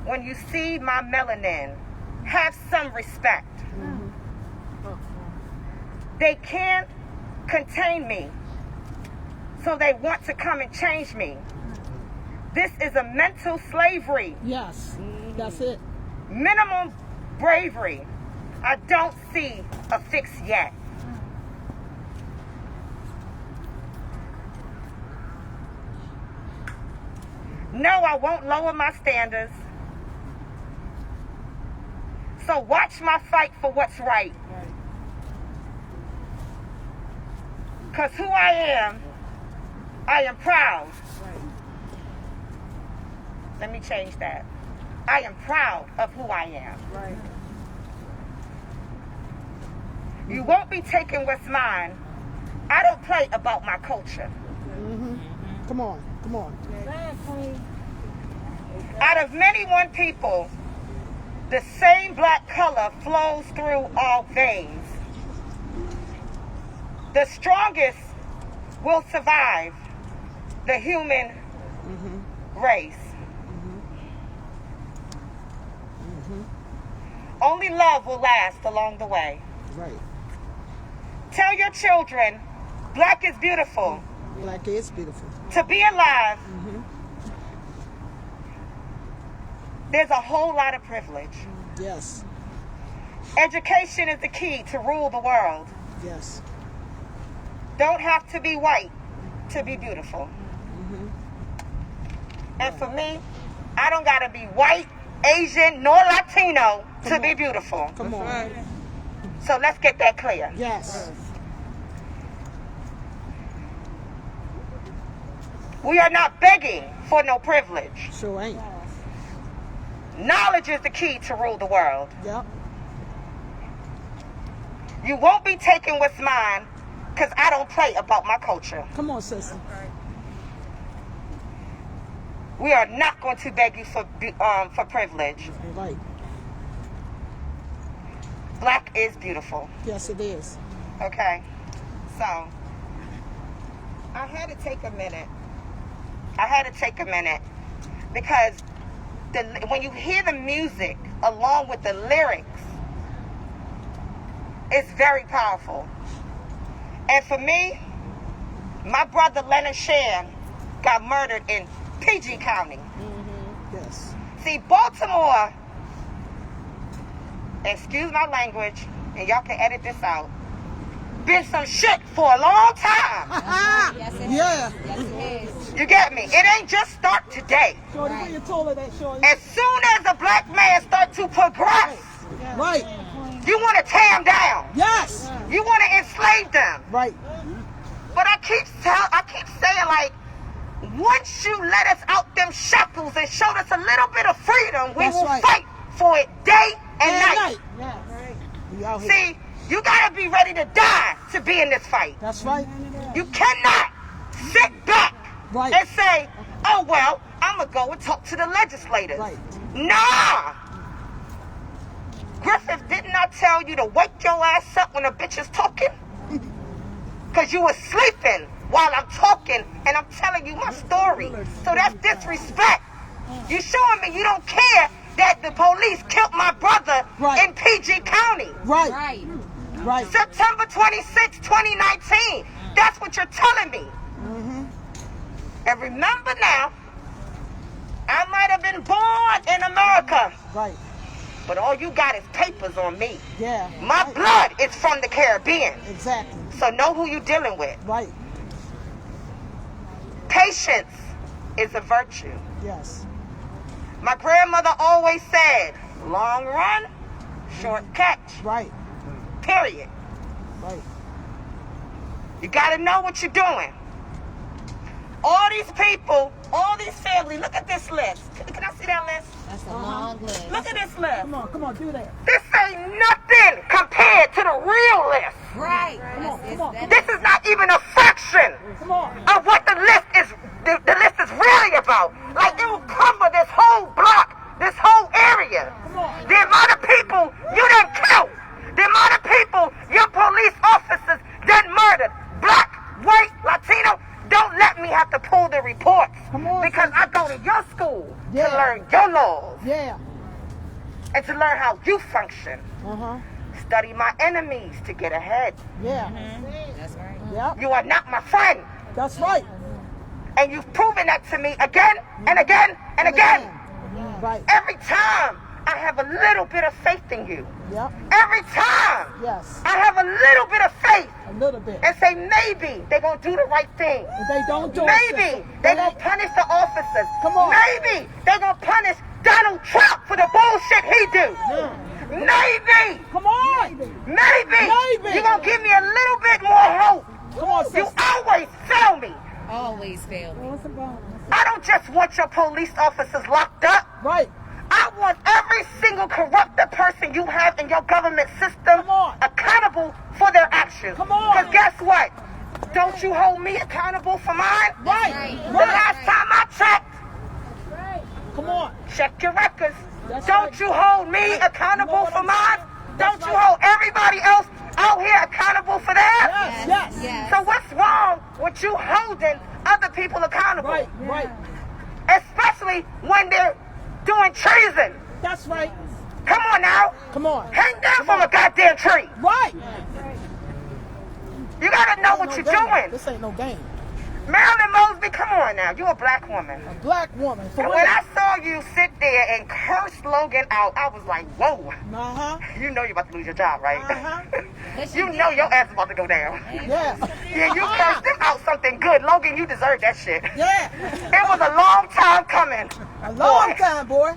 When you see my melanin, have some respect. Mm-hmm. They can't contain me, so they want to come and change me. This is a mental slavery. Yes, that's it. Minimum bravery. I don't see a fix yet. No, I won't lower my standards. So watch my fight for what's right. Because who I am proud. Let me change that. I am proud of who I am. Right. You won't be taking what's mine. I don't play about my culture. Mm-hmm. Come on. Out of many one people, the same black color flows through all veins. The strongest will survive the human race. Only love will last along the way. Right. Tell your children, black is beautiful. Black is beautiful. To be alive, there's a whole lot of privilege. Yes. Education is the key to rule the world. Yes. Don't have to be white to be beautiful. And for me, I don't gotta be white, Asian, nor Latino to be beautiful. Come on. So let's get that clear. Yes. We are not begging for no privilege. Sure ain't. Knowledge is the key to rule the world. Yep. You won't be taking what's mine because I don't play about my culture. Come on, sister. We are not going to beg you for privilege. Right. Black is beautiful. Yes, it is. Okay. So, I had to take a minute. Because when you hear the music along with the lyrics, it's very powerful. And for me, my brother Leonard Shan got murdered in PG County. Yes. See, Baltimore, excuse my language, and y'all can edit this out, been some shit for a long time. Yes, it Yeah. is. Yes, it is. You get me? It ain't just start today. Shorty, where you told her that, Shorty? As soon as a black man start to progress, Right. you want to tear them down. Yes. You want to enslave them. Right. But I keep saying, like, once you let us out them shackles and showed us a little bit of freedom, we That's will right. fight for it day and night. Yes. We out here. See, you gotta be ready to die to be in this fight. That's right. You cannot sit back Right. and say, oh, well, I'm going to go and talk to the legislators. Right. Nah. Griffith, didn't I tell you to wake your ass up when a bitch is talking? Because you were sleeping while I'm talking and I'm telling you my story. So that's disrespect. You showing me you don't care that the police killed my brother Right. in PG County. Right. Right. Right. September 26, 2019. That's what you're telling me. And remember now, I might have been born in America. Right. But all you got is papers on me. Yeah. My blood is from the Caribbean. Exactly. So know who you're dealing with. Right. Patience is a virtue. Yes. My grandmother always said, long run, short catch. Right. Period. Right. You got to know what you're doing. All these people, all these families, look at this list. Can I see that list? That's a long list. Look at this list. Come on, do that. This ain't nothing compared to the real list. Right. Come on. This is not even a fraction of what the list is really about. Like, it will cover this whole block, this whole area. The amount of people you done killed, the amount of people your police officers done murdered, black, white, Latino. Don't let me have to pull the reports because I go to your school to learn your laws. Yeah. And to learn how you function. Study my enemies to get ahead. Yeah. That's right. Yep. You are not my friend. That's right. And you've proven that to me again and again and again. Right. Every time I have a little bit of faith in you. Yep. Every time Yes. I have a little bit of faith A little bit. and say maybe they're going to do the right thing. If they don't do it, Maybe sister, they're going to punish the officers. Come on. Maybe they're going to punish Donald Trump for the bullshit he do. Maybe. Come on. Maybe. Maybe. You're going to give me a little bit more hope. Come on, You sister. always fail me. Always fail me. I don't just want your police officers locked up. Right. I want every single corrupted person you have in your government system accountable for their actions. Come on. Because guess what? Don't you hold me accountable for mine? Right. The last time I checked, Come on. check your records. That's Don't right. you hold me accountable You know what for I'm mine? saying? Don't That's you right. hold everybody else out here accountable for theirs? Yes. Yes. Yes. So what's wrong with you holding other people accountable? Right. Right. Especially when they're doing treason. That's right. Come on now. Come on. Hang down from a goddamn tree. Right. You gotta know what you're doing. This ain't no game. Marilyn Mosby, come on now. You a black woman. A black woman. For And real. when I saw you sit there and curse Logan out, I was like, whoa. Uh-huh. You know you're about to lose your job, right? Uh-huh. You know your ass is about to go down. Yeah. Yeah, you cursed him out something good. Logan, you deserve that shit. Yeah. It was a long time coming. A long Boy. time, boy.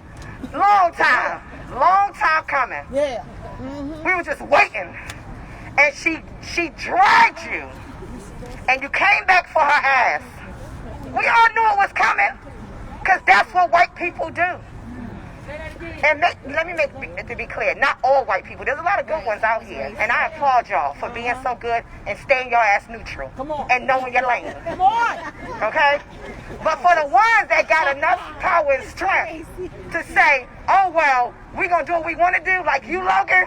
Long time. Long time coming. Yeah. We were just waiting. And she dragged you. And you came back for her ass. We all knew it was coming. Because that's what white people do. And let me make it to be clear, not all white people. There's a lot of good ones out here. And I applaud y'all for being so good and staying your ass neutral. Come on. And knowing your lane. Come on. Okay? But for the ones that got enough power and strength to say, oh, well, we're going to do what we want to do, like you, Logan,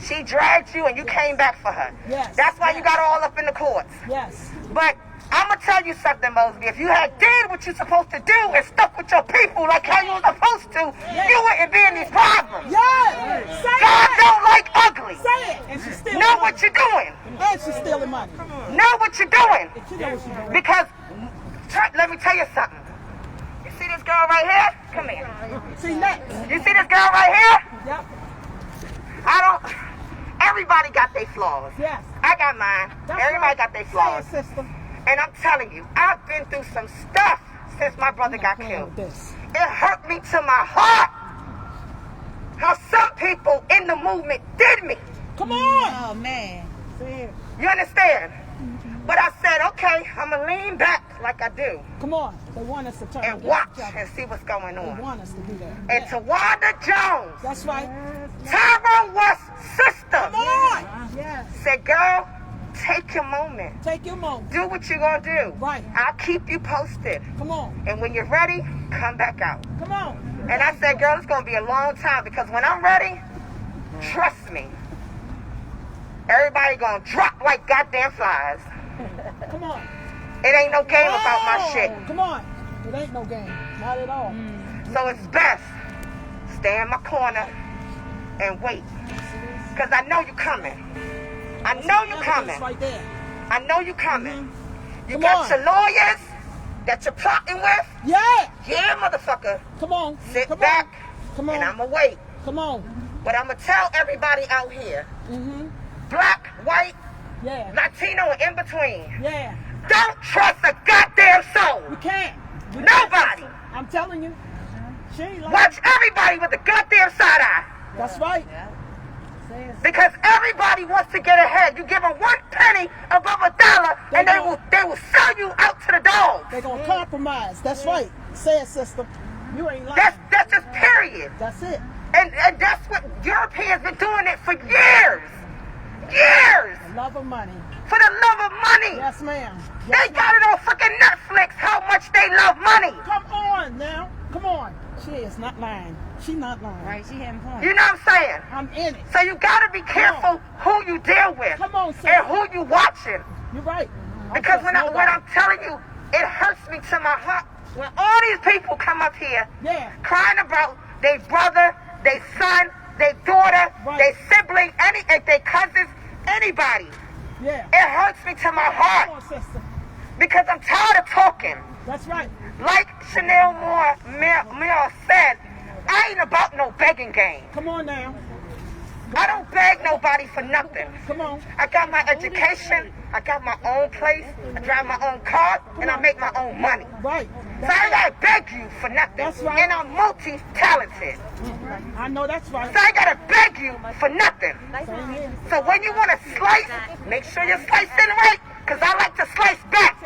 she dragged you and you came back for her. Yes. That's why you got all up in the courts. Yes. But I'm going to tell you something, Mosby. If you had did what you're supposed to do and stuck with your people like how you were supposed to, you wouldn't be in these problems. Yeah. Say God it. don't like ugly. Say it. And she's stealing Know money. what you're doing. And she's stealing money. Know what you're doing. She know what she's doing. Because, let me tell you something. You see this girl right here? Come here. See next. You see this girl right here? Yep. Everybody got their flaws. Yes. I got mine. That's Everybody right. got their Say flaws. it, sister. And I'm telling you, I've been through some stuff since my brother got killed. This. It hurt me to my heart how some people in the movement did me. Come on. Oh, man. See it. You understand? But I said, okay, I'm going to lean back like I do Come on. They want us to turn and against watch each other. and see what's going They on. want us to do that. And Tawanda Jones, That's right. Tyrone West's sister, Come on. Yes. said, girl, take your moment. Take your moment. Do what you're going to do. Right. I'll keep you posted. Come on. And when you're ready, come back out. Come on. And I said, girl, it's going to be a long time because when I'm ready, trust me, everybody going to drop like goddamn flies. Come on. It ain't no game about my shit. Come on. It ain't no game. Not at all. So it's best stay in my corner and wait. Because I know you're coming. I know you coming. Right there. I know you coming. You Come got on. your lawyers that you're plotting with. Yeah. Yeah, motherfucker. Come on. Sit Come back. on. Come on. And I'ma wait. Come on. But I'ma tell everybody out here, Mm-hmm. black, white, Yeah. Latino, and in between, Yeah. don't trust a goddamn soul. You can't. Nobody. I'm telling you. She ain't like Watch everybody with the goddamn side eye. That's right. Because everybody wants to get ahead. You give them 1 penny above $1, and they will sell you out to the dogs. They're gonna compromise. That's right. Say it, sister. You ain't lying. That's just period. That's it. And that's what Europeans been doing it for years. Years. The love of money. For the love of money. Yes, ma'am. They got it on freaking Netflix how much they love money. Come on now. Come on. She is not lying. She not lying. Right, she having fun. You know what I'm saying? I'm in it. So you gotta be careful who you deal with. Come on, sis. And who you watching. You're right. Because when I'm telling you, it hurts me to my heart when all these people come up here crying about their brother, their son, their daughter, their sibling, their cousins, anybody. Yeah. It hurts me to my heart. Come on, sister. Because I'm tired of talking. That's right. Like Chanel Moore said, I ain't about no begging game. Come on now. I don't beg nobody for nothing. Come on. I got my education, I got my own place, I drive my own car, and I make my own money. Right. So I ain't gotta beg you for nothing. That's right. And I'm multi-talented. I know that's right. So I ain't gotta beg you for nothing. Same here. So when you wanna slice, make sure you slice it right, because I like to slice back.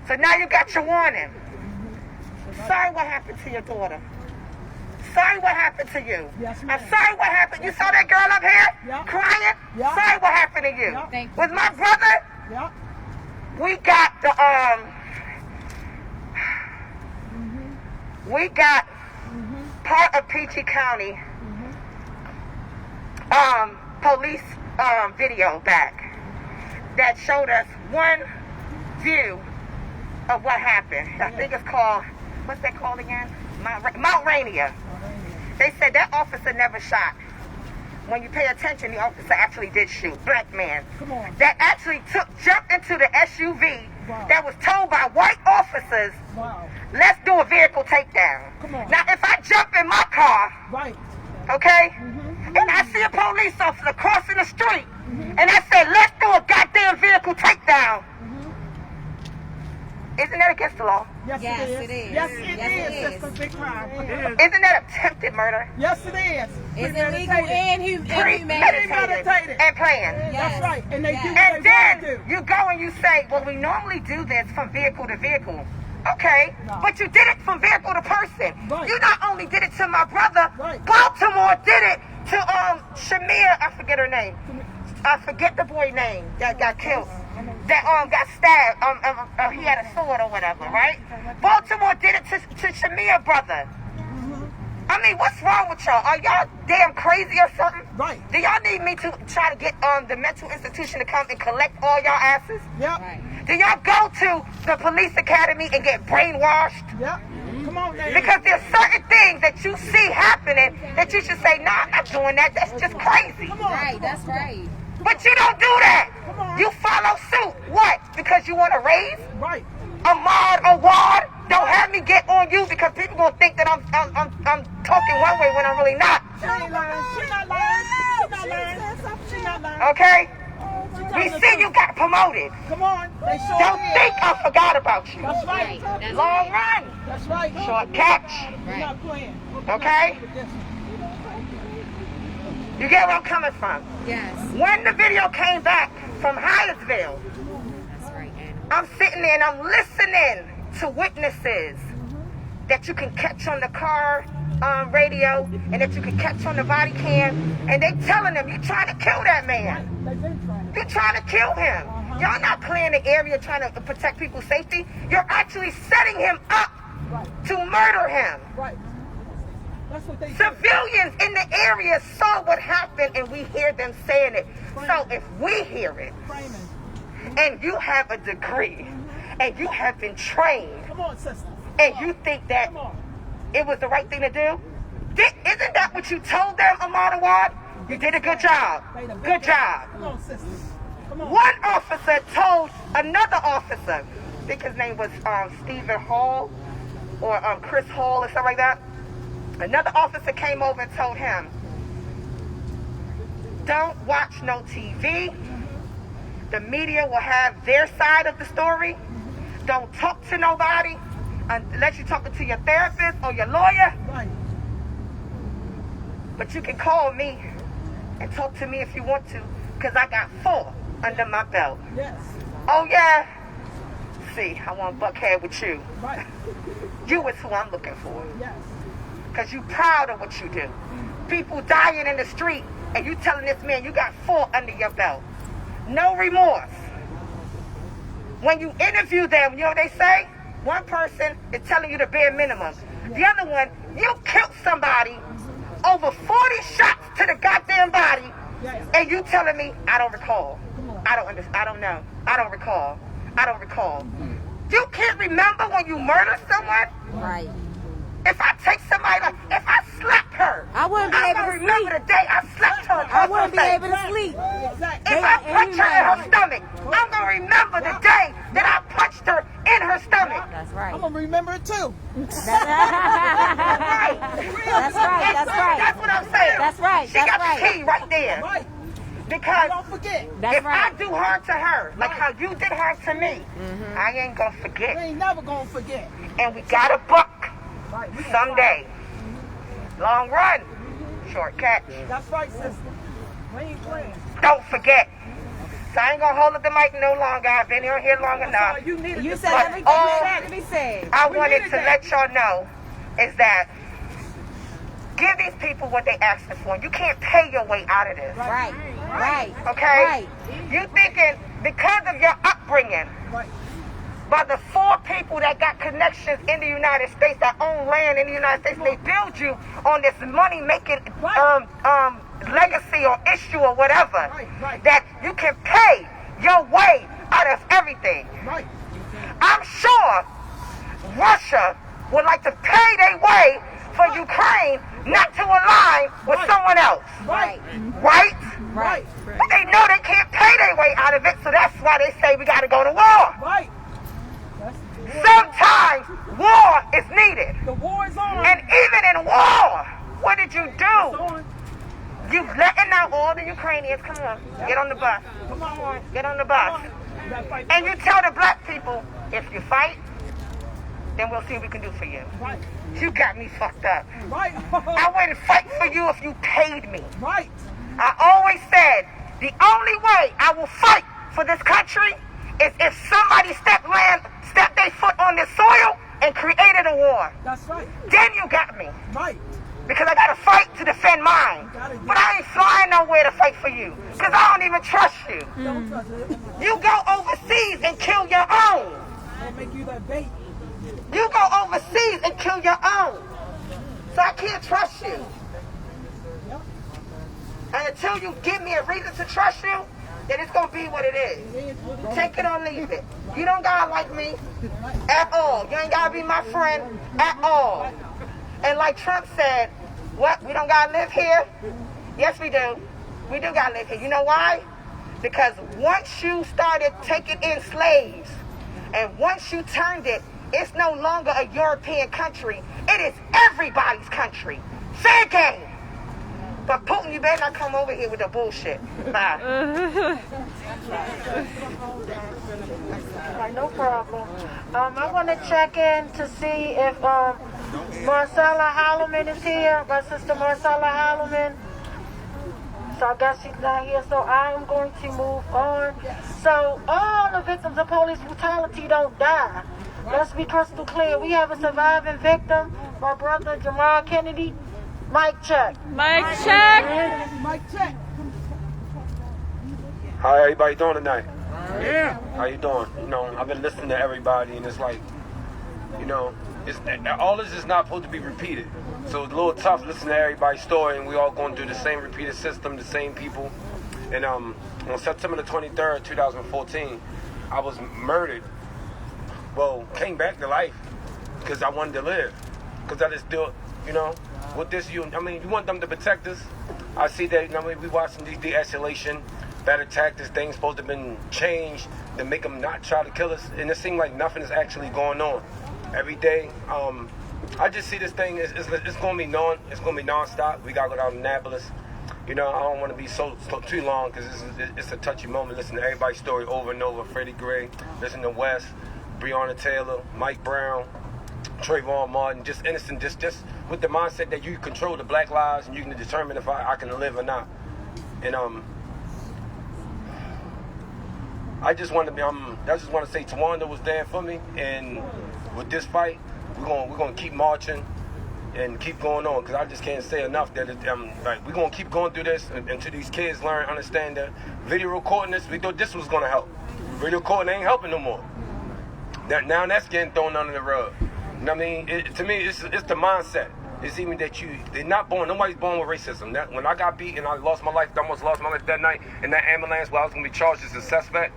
So now you got your warning. Sorry what happened to your daughter. Sorry what happened to you. Yes, I'm ma'am. sorry what happened. You saw that girl up here crying? Yeah. Sorry what happened to you. Yeah. Thank you. With my brother, Yeah. we got the we got part of PG County police video back that showed us one view of what happened. I think it's called, what's that called again? Mount Rainier. They said that officer never shot. When you pay attention, the officer actually did shoot. Black man. Come on. That actually jumped into the SUV that was told by white officers, Wow. let's do a vehicle takedown. Come on. Now, if I jump in my car, Right. okay, and I see a police officer crossing the street, and I say, let's do a goddamn vehicle takedown, isn't that against the law? Yes, Yes, it is. it is. Yes, it Yes, it is. is. Sister, big crime. Isn't that attempted murder? Yes, it is. It's illegal and humanitarian. Premeditated and planned. That's right. And they do what And they then want to do. you go and you say, well, we normally do this from vehicle to vehicle. Okay, No. but you did it from vehicle to person. Right. You not only did it to my brother, Right. Baltimore did it to Shamir, I forget her name. I forget the boy name that got killed. That got stabbed. He had a sword or whatever, right? Baltimore did it to Shamir, brother. I mean, what's wrong with y'all? Are y'all damn crazy or something? Right. Do y'all need me to try to get the mental institution to come and collect all y'all asses? Yep. Do y'all go to the police academy and get brainwashed? Yep. Come on now. Because there's certain things that you see happening that you should say, nah, I'm not doing that. That's just crazy. Come on. Right, that's right. But you don't do that. Come on. You follow suit. What? Because you want to raise? Right. Ahmad Awad? Don't have me get on you because people gonna think that I'm talking one way when I'm really not. She ain't lying. She not lying. She not lying. She not lying. Okay? We see you got promoted. Come on. They sure Don't did. think I forgot about you. That's right. Long run. That's right. Short catch. You're not playing. Okay? You get where I'm coming from? Yes. When the video came back from Hyattsville, That's right, Anna. I'm sitting there and I'm listening to witnesses that you can catch on the car radio and that you can catch on the body cam, and they telling them, you trying to kill that man. They've been trying to. You're trying to kill him. Y'all not clearing the area trying to protect people's safety. You're actually setting him up to murder him. Right. That's what they do. Civilians in the area saw what happened, and we hear them saying it. So if we hear it, Framing. and you have a degree, and you have been trained, Come on, sister. and you think that Come on. it was the right thing to do, isn't that what you told them, Ahmad Awad? You did a good job. Good job. Come on, sister. Come on. One officer told another officer, I think his name was Stephen Hall or Chris Hall or something like that. Another officer came over and told him, don't watch no TV. The media will have their side of the story. Don't talk to nobody unless you're talking to your therapist or your lawyer. Right. But you can call me and talk to me if you want to, because I got 4 under my belt. Yes. Oh, yeah? See, I want to buck head with you. Right. You is who I'm looking for. Yes. Because you proud of what you do. People dying in the street, and you telling this man you got 4 under your belt. No remorse. When you interview them, you know what they say? One person is telling you the bare minimum. The other one, you killed somebody, over 40 shots to the goddamn body, and you telling me, I don't recall. I don't understand. I don't know. I don't recall. I don't recall. You can't remember when you murdered someone? Right. If I take somebody, if I slap her, I wouldn't be able to remember sleep. the day I slapped her. I wouldn't be able to sleep. If I punch her in her stomach, I'm going to remember the day that I punched her in her stomach. That's right. I'm going to remember it too. That's right. That's right. That's right. That's what I'm saying. That's right. She That's got right. the key right there. Right. Because Don't forget. That's if right. I do her to her, like how you did her to me, I ain't going to We forget. ain't never going to forget. And we got a buck Right. We someday. Long run, short catch. That's right, sister. We ain't playing. Don't forget. So I ain't gonna hold up the mic no longer. I've been here long enough. You needed You to said But everything all that had to be said. I We wanted needed to that. let y'all know is that give these people what they asking for. You can't pay your way out of this. Right. Right. Okay? Right. You thinking because of your upbringing, Right. by the 4 people that got connections in the United States, that own land in the United States, they build you on this money-making legacy or issue or whatever, Right. that you can pay your way out of everything. Right. I'm sure Russia would like to pay their way for Ukraine not to align with someone else. Right. Right? Right. But they know they can't pay their way out of it, so that's why they say we got to go to war. Right. Sometimes war is needed. The war is on. And even in war, what did you It's do? on. You letting out all the Ukrainians. Come on, get on the bus. Come on. Get on the bus. You gotta fight. And you tell the black people, if you fight, then we'll see what we can do for you. Right. You got me fucked up. Right. I wouldn't fight for you if you paid me. Right. I always said, the only way I will fight for this country is if somebody stepped their foot on this soil and created a war. That's right. Then you got me. Right. Because I gotta fight to defend mine. But I ain't flying nowhere to fight for you. Because I don't even trust you. Don't touch it. You go overseas and kill your own. Don't make you that bait. You go overseas and kill your own. So I can't trust you. And until you give me a reason to trust you, then it's going to be what it is. Take it or leave it. You don't got to like me at all. You ain't got to be my friend at all. And like Trump said, what, we don't got to live here? Yes, we do. We do got to live here. You know why? Because once you started taking in slaves, and once you turned it, it's no longer a European country. It is everybody's country. Fair game. But Putin, you better not come over here with the bullshit. Bye. Right, no problem. I want to check in to see if Marcella Halloman is here. My sister Marcella Halloman. So I guess she's not here. So I am going to move on. So all the victims of police brutality don't die. Let's be crystal clear. We have a surviving victim, my brother Jamal Kennedy. Mic check. Mic check. Mic check. How everybody doing tonight? Yeah. How you doing? You know, I've been listening to everybody, and it's like, you know, all this is not supposed to be repeated. So it's a little tough listening to everybody's story, and we all going through the same repeated system, the same people. And on September the 23rd, 2014, I was murdered. Well, came back to life because I wanted to live. Because I just still, you know, with this, you want them to protect us. I see that, we watching these de-escalation, better tactics, things supposed to have been changed to make them not try to kill us, and it seems like nothing is actually going on. Every day, I just see this thing, it's going to be non-stop. We got to go down to Annapolis. I don't want to be so too long because it's a touchy moment. Listen to everybody's story over and over. Freddie Gray, listen to Wes, Breonna Taylor, Mike Brown, Trayvon Martin, just innocent, just with the mindset that you control the black lives and you can determine if I can live or not. And I just want to say Tawanda was there for me, and with this fight, we're gonna keep marching and keep going on, because I just can't say enough that we're gonna keep going through this until these kids learn, understand that video recording this. We thought this was gonna help. Video recording ain't helping no more. Now that's getting thrown under the rug. You know what I mean? To me, it's the mindset. It's even that nobody's born with racism. When I got beat and I almost lost my life that night in that ambulance where I was gonna be charged as a suspect,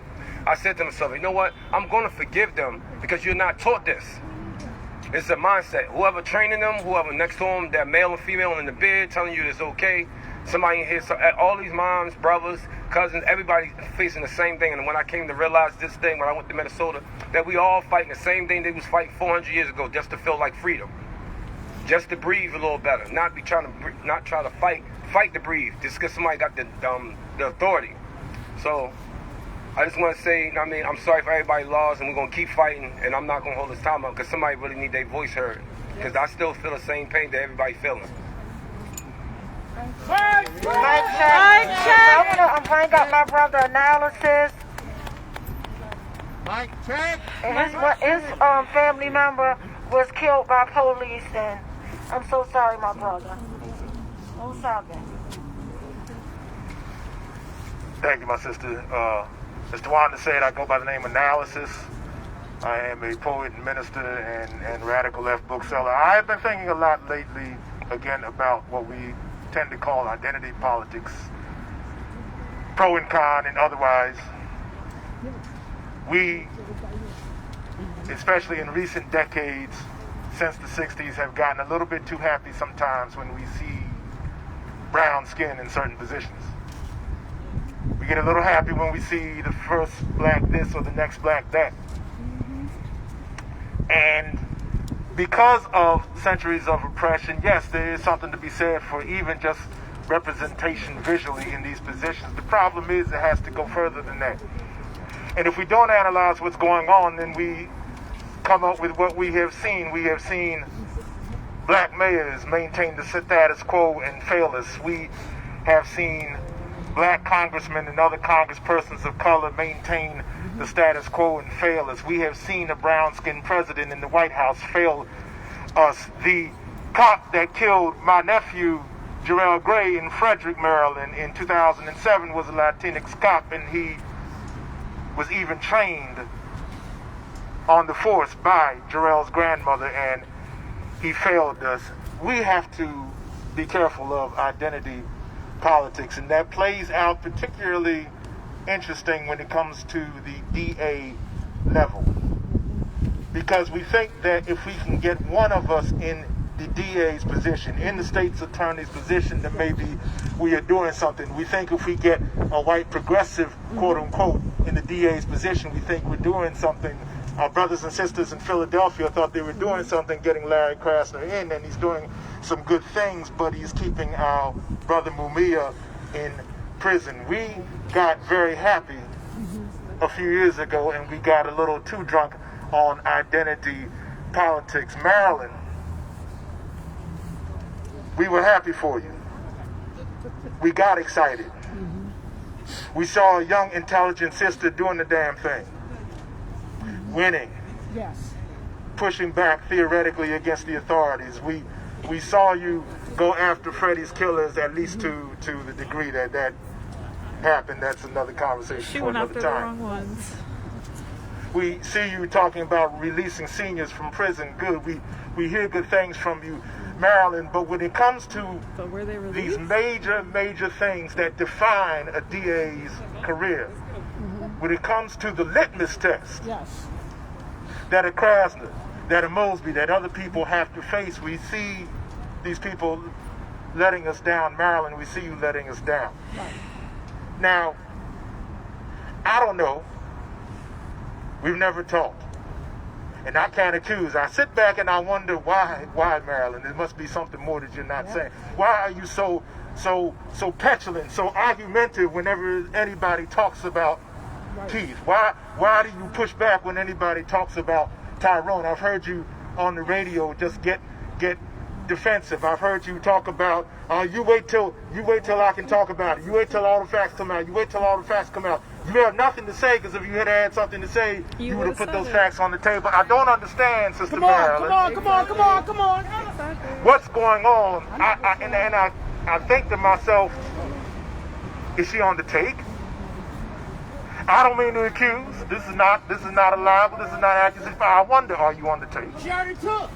I said to myself, you know what? I'm gonna forgive them because you're not taught this. It's a mindset. Whoever training them, whoever next to them, that male and female in the bed telling you it's okay. Somebody in here, all these moms, brothers, cousins, everybody facing the same thing. And when I came to realize this thing, when I went to Minnesota, that we all fighting the same thing they was fighting 400 years ago, just to feel like freedom, just to breathe a little better, not try to fight to breathe, just because somebody got the authority. So I just want to say, I'm sorry for everybody lost, and we're going to keep fighting, and I'm not going to hold this time up because somebody really need their voice heard, because I still feel the same pain that everybody feeling. I want to bring up my brother analysis. Mike, check. And his family member was killed by police, and I'm so sorry, my brother. I'm sorry. Thank you, my sister. As Tawanda said, I go by the name Analysis. I am a poet and minister and radical left bookseller. I have been thinking a lot lately, again, about what we tend to call identity politics, pro and con and otherwise. We, especially in recent decades, since the 60s, have gotten a little bit too happy sometimes when we see brown skin in certain positions. We get a little happy when we see the first black this or the next black that. And because of centuries of oppression, yes, there is something to be said for even just representation visually in these positions. The problem is it has to go further than that. And if we don't analyze what's going on, then we come up with what we have seen. We have seen black mayors maintain the status quo and fail us. We have seen black congressmen and other congresspersons of color maintain the status quo and fail us. We have seen a brown-skinned president in the White House fail us. The cop that killed my nephew, Jarrell Gray, in Frederick, Maryland in 2007 was a Latinx cop, and he was even trained on the force by Jarrell's grandmother, and he failed us. We have to be careful of identity politics, and that plays out particularly interesting when it comes to the DA level, because we think that if we can get one of us in the DA's position, in the state's attorney's position, then maybe we are doing something. We think if we get a white progressive, quote unquote, in the DA's position, we think we're doing something. Our brothers and sisters in Philadelphia thought they were doing something getting Larry Krasner in, and he's doing some good things, but he's keeping our brother Mumia in prison. We got very happy a few years ago, and we got a little too drunk on identity politics. Maryland, we were happy for you. We got excited. We saw a young, intelligent sister doing the damn thing. Winning. Yes. Pushing back theoretically against the authorities. We saw you go after Freddie's killers, at least to the degree that happened. That's another conversation for another time. She went after the wrong ones. We see you talking about releasing seniors from prison. Good. We hear good things from you, Maryland. But when it comes to these major things that define a DA's career, when it comes to the litmus test, yes, that a Krasner, that a Mosby, that other people have to face, we see these people letting us down. Marilyn, we see you letting us down. Now, I don't know. We've never talked. And I can't accuse. I sit back and I wonder why, Marilyn? There must be something more that you're not saying. Why are you so petulant, so argumentative whenever anybody talks about Keith? Why do you push back when anybody talks about Tyrone? I've heard you on the radio just get defensive. I've heard you talk about you wait till I can talk about it. You wait till all the facts come out. You wait till all the facts come out. You have nothing to say, because if you had something to say, you would have put those facts on the table. I don't understand, Sister Marilyn. Come on. What's going on? I think to myself, is she on the take? I don't mean to accuse. This is not a libel. This is not accusation. I wonder, are you on the take? She already took.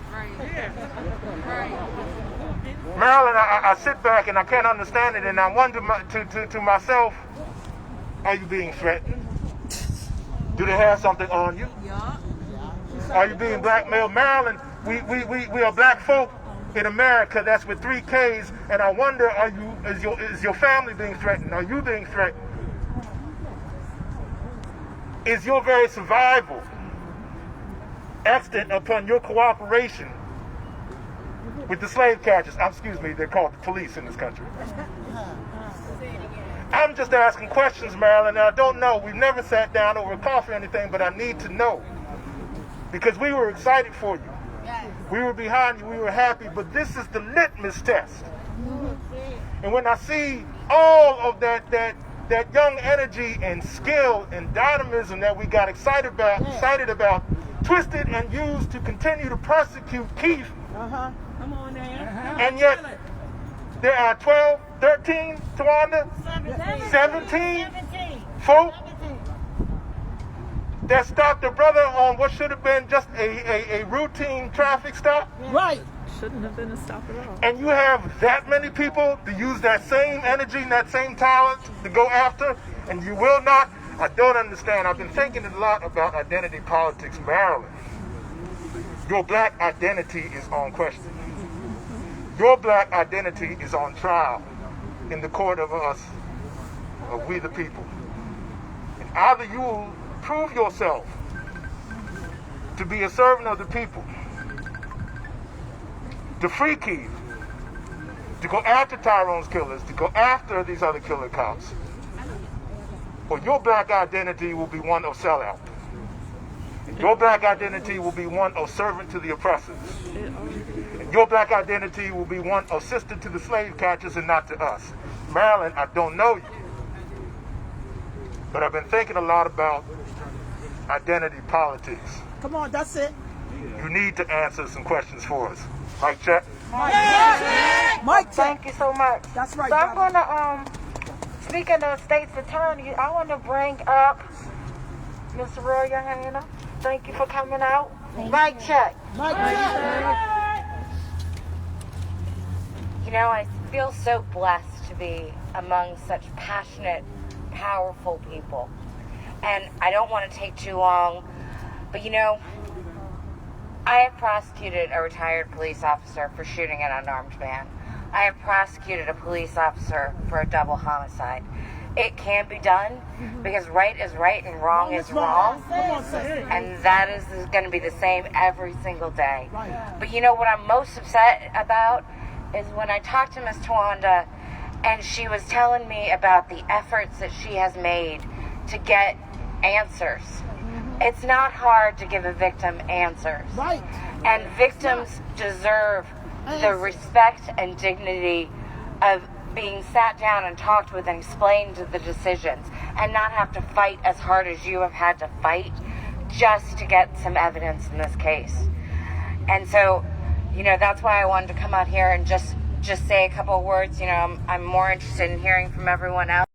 Marilyn, I sit back and I can't understand it, and I wonder to myself, are you being threatened? Do they have something on you? Are you being blackmailed? Marilyn, we are black folk in America. That's with 3 Ks, and I wonder, is your family being threatened? Are you being threatened? Is your very survival extant upon your cooperation with the slave catchers? Excuse me, they're called the police in this country. I'm just asking questions, Marilyn, and I don't know. We've never sat down over coffee or anything, but I need to know. Because we were excited for you. We were behind you. We were happy. But this is the litmus test. And when I see all of that young energy and skill and dynamism that we got excited about, twisted and used to continue to persecute Keith. Come on now. And yet, there are 12, 13, Tawanda? 17 folk that stopped a brother on what should have been just a routine traffic stop. Right. Shouldn't have been a stop at all. And you have that many people to use that same energy and that same talent to go after, and you will not. I don't understand. I've been thinking a lot about identity politics, Marilyn. Your black identity is on question. Your black identity is on trial in the court of us, of we the people. And either you will prove yourself to be a servant of the people, to free Keith, to go after Tyrone's killers, to go after these other killer cops, or your black identity will be one of sellout. Your black identity will be one of servant to the oppressors. And your black identity will be one of sister to the slave catchers and not to us. Marilyn, I don't know you, but I've been thinking a lot about identity politics. Come on, that's it. You need to answer some questions for us. Mic check. Mike, thank you so much. That's right. So I'm gonna speaking of state's attorney, I want to bring up Ms. Roya Hanna. Thank you for coming out. Mic check. Mike check. You know, I feel so blessed to be among such passionate, powerful people. And I don't want to take too long, but you know, I have prosecuted a retired police officer for shooting an unarmed man. I have prosecuted a police officer for a double homicide. It can be done because right is right and wrong is wrong. And that is going to be the same every single day. But you know what I'm most upset about is when I talked to Miss Tawanda and she was telling me about the efforts that she has made to get answers. It's not hard to give a victim answers. Right. And victims deserve the respect and dignity of being sat down and talked with and explained the decisions and not have to fight as hard as you have had to fight just to get some evidence in this case. And so, you know, that's why I wanted to come out here and just say a couple of words. You know, I'm more interested in hearing from everyone else.